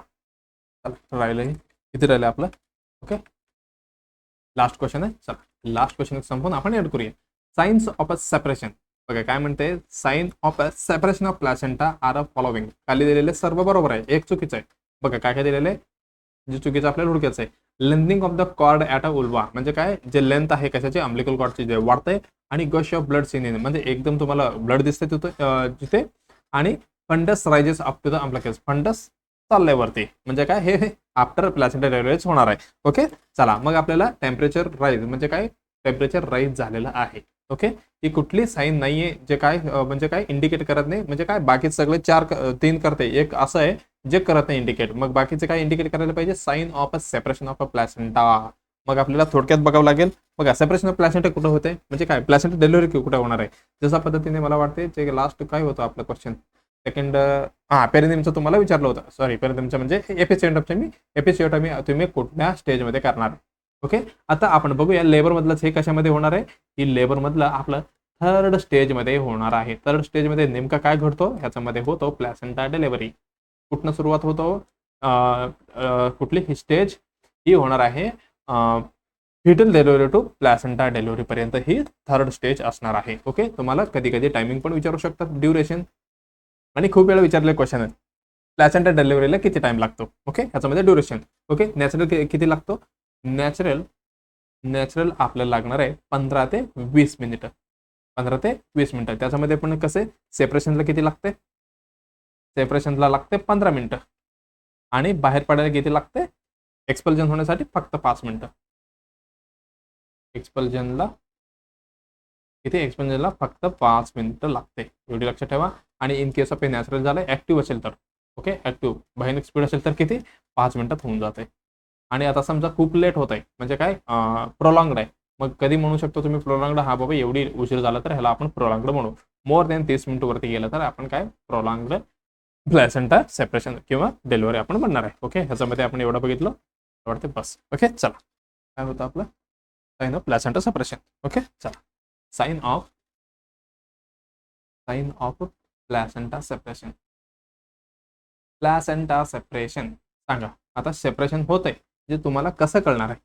चला राहिलं किती राहिलं आपलं. ओके लास्ट क्वेश्चन आहे. चला लास्ट क्वेश्चन संपून आपण ऍड करूया. सायन्स ऑफ अ सेपरेशन बघा काय म्हणते sign of a separation of placenta are following. खाली दिलेले सर्व बरोबर आहे, एक चुकीचं आहे. बघा काय काय दिलेलं आहे जे चुकीचं आपल्याला हुडकायचं आहे. Lengthening of the cord at a vulva म्हणजे काय जे लेंथ आहे कशाची अम्बिलिकल कॉर्डची जे वाढतंय. आणि gush of blood seen in म्हणजे एकदम तुम्हाला ब्लड दिसते तिथे. आणि fundus rises up to the umbilicus fundus चाललंय वरती म्हणजे काय हे आफ्टर प्लॅसेंटा डेरिव्हेज होणार आहे. ओके चला मग आपल्याला टेम्परेचर राईज म्हणजे काय टेम्परेचर राईज झालेलं आहे. ओके ही कुठली साईन नाहीये जे काय म्हणजे काय इंडिकेट करत नाही. म्हणजे काय बाकी सगळे 3 करते, एक असं आहे जे करत नाही इंडिकेट. मग बाकीचे काय इंडिकेट करायला पाहिजे sign of a separation of a placenta. मग आपल्याला थोडक्यात बघावं लागेल. बघा सेपरेशन ऑफ प्लॅसेंटा कुठं होते म्हणजे काय प्लॅसेंटा डिलिव्हरी कुठं होणार आहे. जशा पद्धतीने मला वाटते जे लास्ट काय होतं आपलं क्वेश्चन सेकंड पेरिनियमचं तुम्हाला विचारलं होतं. सॉरी पेरिनियमचं म्हणजे एपिसिओटॉमी तुम्ही कुठल्या स्टेजमध्ये करणार. ओके आता आपण बघूया लेबर मधलंच हे कशामध्ये होणार आहे. ही लेबर मधलं आपलं थर्ड स्टेजमध्ये होणार आहे. थर्ड स्टेजमध्ये नेमका काय घडतो, ह्याच्यामध्ये होतो प्लॅसेंटा डिलिव्हरी. कुठनं सुरुवात होतो, कुठली ही स्टेज ही होणार आहे foetal delivery to placenta delivery पर्यंत ही थर्ड स्टेज असणार आहे. ओके, तुम्हाला कधी कधी टायमिंग पण विचारू शकतात, ड्युरेशन, आणि खूप वेळा विचारले क्वेश्चन आहे प्लॅसेंटा डिलिव्हरीला किती टाइम लागतो. ओके, ह्याच्यामध्ये ड्युरेशन. ओके, नॅचरल किती लागतो, नॅचरल आपल्याला लागणार आहे 15 ते 20 मिनिटं. 15 ते 20 मिनिटं. त्याच्यामध्ये पण कसे सेपरेशनला किती लागते, सेपरेशनला लागते 15 मिनिटं, आणि बाहेर पडायला किती लागते, एक्सपल्जन होण्यासाठी फक्त 5 मिनिटं. एक्सपल्जनला फक्त 5 मिनिटं लागते, एवढी लक्षात ठेवा. आणि इन केस ऑफ हे नॅचरल झालं, ऍक्टिव्ह असेल तर, ओके, ऍक्टिव्ह भयानक स्पीड असेल तर किती, 5 मिनिटात होऊन जाते. आणि आता समजा खूप लेट होत आहे, म्हणजे काय, प्रोलॉंगड आहे, मग कधी म्हणू शकतो तुम्ही प्रोलॉंगड, हा बाबा एवढी उशीर झाला तर ह्याला आपण प्रोलॉंगड म्हणू. मोर दॅन 30 मिनिट वरती गेलं तर आपण काय, प्रोलॉंगड प्लॅसेंटा सेपरेशन किंवा डिलिव्हरी आपण म्हणणार आहे. ओके, ह्याच्यामध्ये आपण एवढं बघितलं वाटते बस. ओके, चला, काय होतं आपलं, sign of placenta separation. Okay, चला, sign of placenta separation. Placenta separation सांगा आता, सेपरेशन होत आहे जे तुम्हाला कसं कळणार आहे.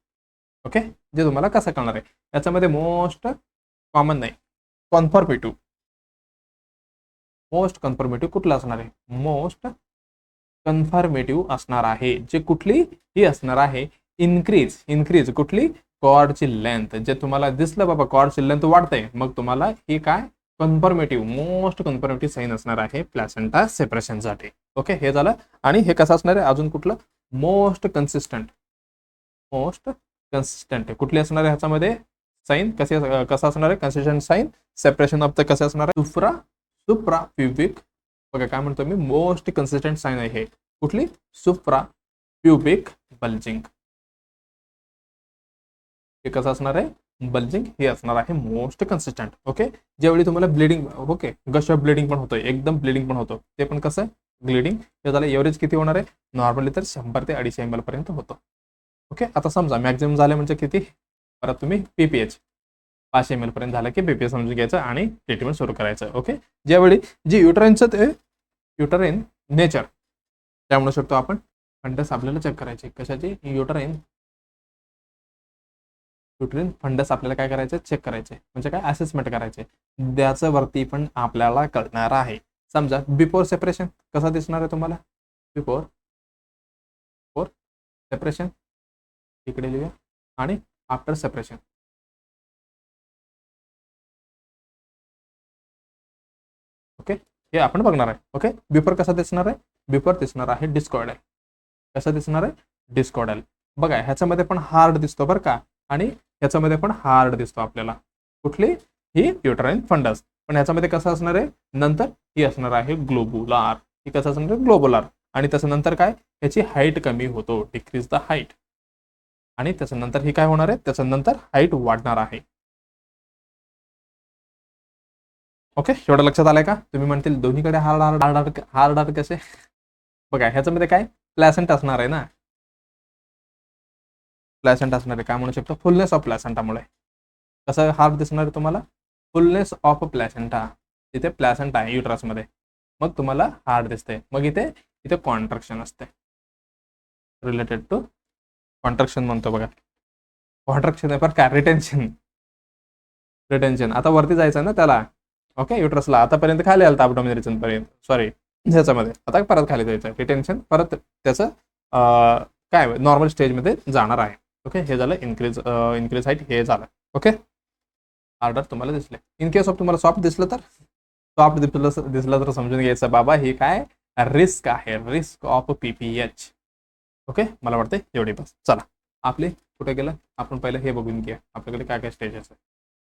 ओके, जे तुम्हाला कसं कळणार आहे, याच्यामध्ये मोस्ट कॉमन नाही, कन्फर्मेटिव्ह. मोस्ट कन्फर्मेटिव्ह कुठलं असणार आहे, मोस्ट कन्फर्मेटिव्ह असणार आहे, जे कुठली ही असणार आहे, इन्क्रीज कुठली, कॉर्डची लेंथ. जे तुम्हाला दिसलं बाबा कॉर्डची लेंथ वाढते, मग तुम्हाला ही काय, कन्फर्मेटिव्ह, मोस्ट कन्फर्मेटिव्ह साइन असणार आहे प्लॅसेंटा सेपरेशनसाठी. ओके, हे झालं. आणि हे कसं असणार आहे, अजून कुठलं, मोस्ट कन्सिस्टंट कुठली असणार आहे ह्याच्यामध्ये साइन, कसं असणार आहे, consistent sign separation of the कसं असणार आहे, सुप्रा प्युबिक. बघा काय म्हणतो मी, मोस्ट कन्सिस्टंट साइन आहे हे, कुठली, सुप्रा प्युबिक बल्जिंग. हे कसं असणार आहे, बल्जिंग हे असणार आहे मोस्ट कन्सिस्टंट. ओके, ज्यावेळी तुम्हाला ब्लिडिंग, ओके, गश ऑफ ब्लिडिंग पण होतं, एकदम ब्लिडिंग पण होतं, ते पण कसं ब्लिडिंग हे झालं. एव्हरेज किती होणार आहे, नॉर्मली तर 100 ते 250 ml पर्यंत होतं. ओके, आता समजा मॅक्झिमम झाले म्हणजे किती, परत तुम्ही PPH 500 ml पर्यंत झालं की PPH समजून घ्यायचं आणि ट्रीटमेंट सुरू करायचं. ओके, ज्यावेळी जे युटराईनचं ते युटराईन नेचर, त्या म्हणू शकतो आपण फंडस आपल्याला चेक करायचे. कशाचे, युटराईन फंडस आपल्याला काय करायचं, चेक करायचे, म्हणजे काय, असेसमेंट करायचे. त्याचं वरती पण आपल्याला कळणार आहे. समजा बिफोर सेपरेशन कसा दिसणार आहे तुम्हाला, बिफोर सेपरेशन इकडे लिहूया, आणि आफ्टर सेपरेशन. ओके, हे आपण बघणार आहे. ओके, बिफोर कसा दिसणार आहे, बिफोर दिसणार आहे डिस्कॉर्डल. कसा दिसणार आहे, डिस्कॉर्डल. बघा ह्याच्यामध्ये पण हार्ड दिसतो बरं का, आणि ह्याच्यामध्ये पण हार्ड दिसतो आपल्याला, कुठली, ही युटराईन फंडस. पण ह्याच्यामध्ये कसं असणार आहे, नंतर ही असणार आहे ग्लोबुलार. ही कसं असणार आहे, ग्लोबुलार. आणि त्याच्यानंतर काय, ह्याची हाईट कमी होतो, डिक्रीज द हाईट. आणि त्याच्यानंतर ही काय होणार आहे, त्याच्यानंतर हाईट वाढणार आहे. ओके, एवढं लक्षात आलंय का. तुम्ही म्हणतील दोन्हीकडे हार्ड कसे, बघा ह्याच्यामध्ये काय, प्लॅसेंट असणार आहे ना, प्लॅसेंट असणार आहे, काय म्हणू शकतो, फुलनेस ऑफ प्लॅसेंटामुळे. कसं हार्ड दिसणार आहे तुम्हाला, फुलनेस ऑफ प्लॅसेंटा. इथे प्लॅसेंटा आहे युट्रसमध्ये, मग तुम्हाला हार्ड दिसते. मग इथे कॉन्ट्रॅक्शन असते, रिलेटेड टू कॉन्ट्रॅक्शन म्हणतो बघा, कॉन्ट्रॅक्शन आहे पर काय, रिटेन्शन. आता वरती जायचं ना त्याला, ओके, युट्रसला आतापर्यंत खाली आलं अबडोमिनल रिजन पर्यंत, सॉरी ह्याच्यामध्ये आता परत खाली जायचं, रिटेन्शन परत त्याचं काय नॉर्मल स्टेजमध्ये जाणार आहे. ओके, हे झालं इन्क्रीज हाईट, हे झालं. ओके, हार्डर तुम्हाला दिसले. इन केस ऑफ तुम्हाला सॉफ्ट दिसलं तर समजून घ्यायचं बाबा हे काय, रिस्क आहे, रिस्क ऑफ PPH. ओके, मला वाटतं एवढी बस. चला, आपले कुठे गेलं, आपण पहिलं हे बघून घ्या आपल्याकडे काय काय स्टेजेस आहे.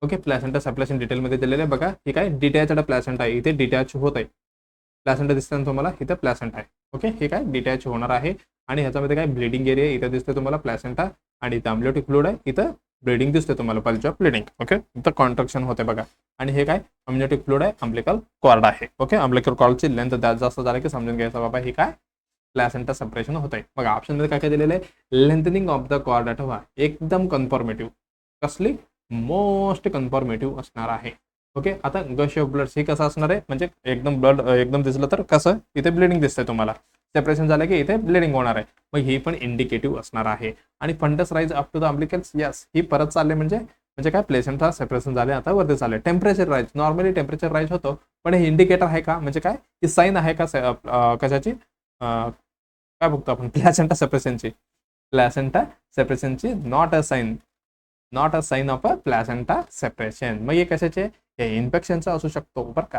ओके, प्लॅसेंटा सेपरेशन डिटेलमध्ये दिलेलं आहे बघा. हे काय, डिटॅच्ड प्लॅसेंटा आहे, इथे डिटॅच होत आहे. प्लॅसेंटा दिसताना तुम्हाला इथे प्लॅसेंटा आहे. ओके, हे काय, डिटॅच होणार आहे. आणि ह्याच्यामध्ये काय, ब्लिडिंग एरिया इथं दिसते तुम्हाला प्लॅसेंटा, आणि इथं अम्नियोटिक फ्लुइड आहे, इथं ब्लिडिंग दिसते तुम्हाला, पल्ज ऑफ ब्लिडिंग. ओके, इथं कॉन्ट्रॅक्शन होते बघा. आणि हे काय, अम्नियोटिक फ्लुइड आहे, अम्बिलिकल कॉर्ड आहे. ओके, अम्बिलिकल कॉर्डची लेंथ जास्त झाली की समजून घ्यायचं बाबा हे काय, प्लॅसेंटा सेपरेशन होत आहे. बघा ऑप्शनमध्ये काय काय दिलेलं आहे, लेंथनिंग ऑफ द कॉर्ड आठवा, एकदम कन्फॉर्मेटिव्ह. कसली, मोस्ट कन्फॉर्मेटिव्ह असणार आहे. ओके, आता गश ऑफ ब्लड हे कसं असणार आहे, म्हणजे एकदम ब्लड एकदम दिसलं तर कसं इथे ब्लिडिंग दिसतंय तुम्हाला, सेपरेशन झालं की इथे ब्लिडिंग होणार आहे, मग ही पण इंडिकेटिव्ह असणार आहे. आणि fundus rise up to the umbilicals, yes ही परत चालले म्हणजे काय, प्लेसेंटा सेपरेशन झाले आता वरती चालले. Temperature rise, normally temperature rise होतो, पण हे इंडिकेटर आहे का, म्हणजे काय ही साईन आहे का कशाची, काय बघतो आपण, प्लॅसेंटा सेपरेशनची, प्लॅसेंटा सेपरेशनची, not a sign of a placenta separation. मग हे कशाचे, हे इन्फेक्शनचा असू शकतो बरं का,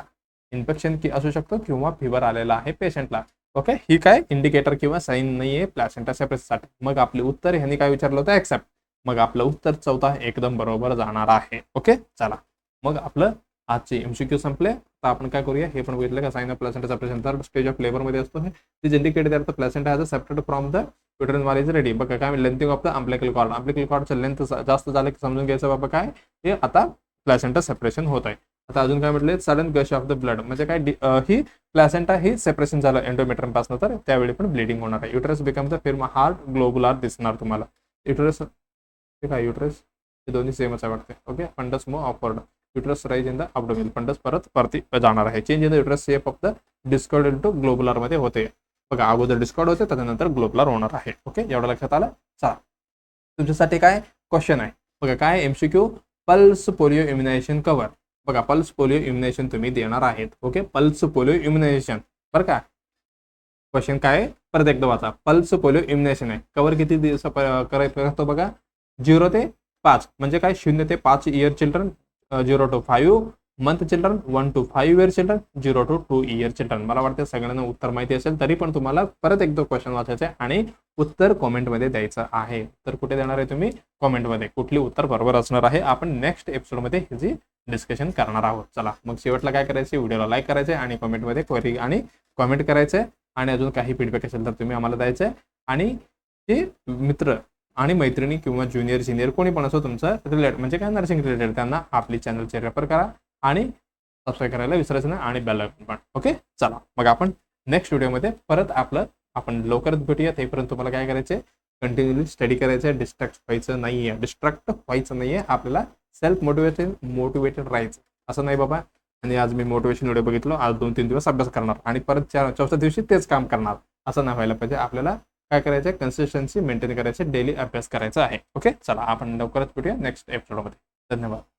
इन्फेक्शन की असू शकतो किंवा फिवर आलेला आहे पेशंटला. ओके, ही काय इंडिकेटर किंवा साईन नाहीये प्लॅसेंटा सेपरेशनसाठी. मग आपले उत्तर ह्यांनी काय विचारलं होतं, एक्सेप्ट. मग आपलं उत्तर चौथा एकदम बरोबर जाणार आहे. ओके, चला मग आपलं आजचे एमसीक्यू संपले. तर आपण काय करूया, हे पण बघितलं का, sign of placenta separation third stage of labour मध्ये असतो. हे indicated that the placenta has a separate from the uterus wall is ready. बघा काय lengthening of the umbilical cord, umbilical कॉर्डचं लेंथ जास्त झालं की समजून घ्यायचं बाबा काय हे आता प्लॅसेंटा सेपरेशन होत आहे. आता अजून काय म्हटले, सडन गश ऑफ द ब्लड, म्हणजे काय ही प्लॅसेंटा ही सेपरेशन झालं एंडोमेट्रियम पासून, तर त्यावेळी पण ब्लिडिंग होणार आहे. युटरस बिकम द फिर्म हार्ट ग्लोबुलार दिसणार तुम्हाला. युटरस ठीक आहे, युटरस हे दोन्ही सेमच आहे वाटते. Okay, fundus move upward, uterus rise in the abdomen, fundus परत परती जाणार आहे. Change in the uterus shape of the discord into globular मध्ये होते. बघा अगोदर डिस्कॉर्ड होते, त्याच्यानंतर ग्लोबुलार होणार आहे. ओके, एवढं लक्षात आलं. चला तुमच्यासाठी काय क्वेश्चन आहे बघा, काय MCQ, pulse polio immunisation cover. बघा पल्स पोलिओ इम्युनायझेशन तुम्ही देणार आहेत. ओके, पल्स पोलिओ इम्युनायझेशन बरं का, क्वेश्चन काय परत एकदा वाचा, पल्स पोलिओ इम्युनायझेशन आहे, कव्हर किती दिवस करायचं बघा, 0 ते 5, म्हणजे काय 0 ते 5 year children, 0 to 5 month children, 1 to 5 year children, 0 to 2 year children. मला वाटतं सगळ्यांना उत्तर माहिती असेल, तरी पण तुम्हाला परत एकदा क्वेश्चन वाचायचं आहे आणि उत्तर कॉमेंटमध्ये द्यायचं आहे. तर कुठे देणार आहे तुम्ही, कॉमेंटमध्ये, कुठली उत्तर बरोबर असणार आहे आपण नेक्स्ट एपिसोडमध्ये ह्याची डिस्कशन करणार आहोत. चला मग शेवटला काय करायचे, व्हिडिओला लाईक करायचे आणि कॉमेंटमध्ये क्वेरी आणि कॉमेंट करायचे, आणि अजून काही फीडबॅक असेल तर तुम्ही आम्हाला द्यायचं आहे. आणि जे मित्र आणि मैत्रिणी किंवा ज्युनियर सिनियर कोणी पण असो तुमचं रिलेटेड, म्हणजे काय नर्सिंग रिलेटेड, त्यांना आपली चॅनलचे रेफर करा आणि सबस्क्राईब करायला विसरायचं नाही, आणि बेल आयकॉन पण. ओके, चला मग आपण नेक्स्ट व्हिडिओमध्ये परत आपण लवकरच भेटूया. तेपर्यंत तुम्हाला काय करायचे, कंटिन्युअली स्टडी करायचं, डिस्ट्रॅक्ट व्हायचं नाहीये, आपल्याला सेल्फ मोटिवेटेड राहायचं. असं नाही बाबा आणि आज मी मोटिवेशन व्हिडिओ बघितलो, आज 2-3 दिवस अभ्यास करणार आणि परत चौथ्या दिवशी तेच काम करणार, असं नाही व्हायला पाहिजे. आपल्याला काय करायचं, कन्सिस्टन्सी मेंटेन करायचे, डेली अभ्यास करायचा आहे. ओके, चला आपण लवकरच भेटूया नेक्स्ट एपिसोडमध्ये. धन्यवाद.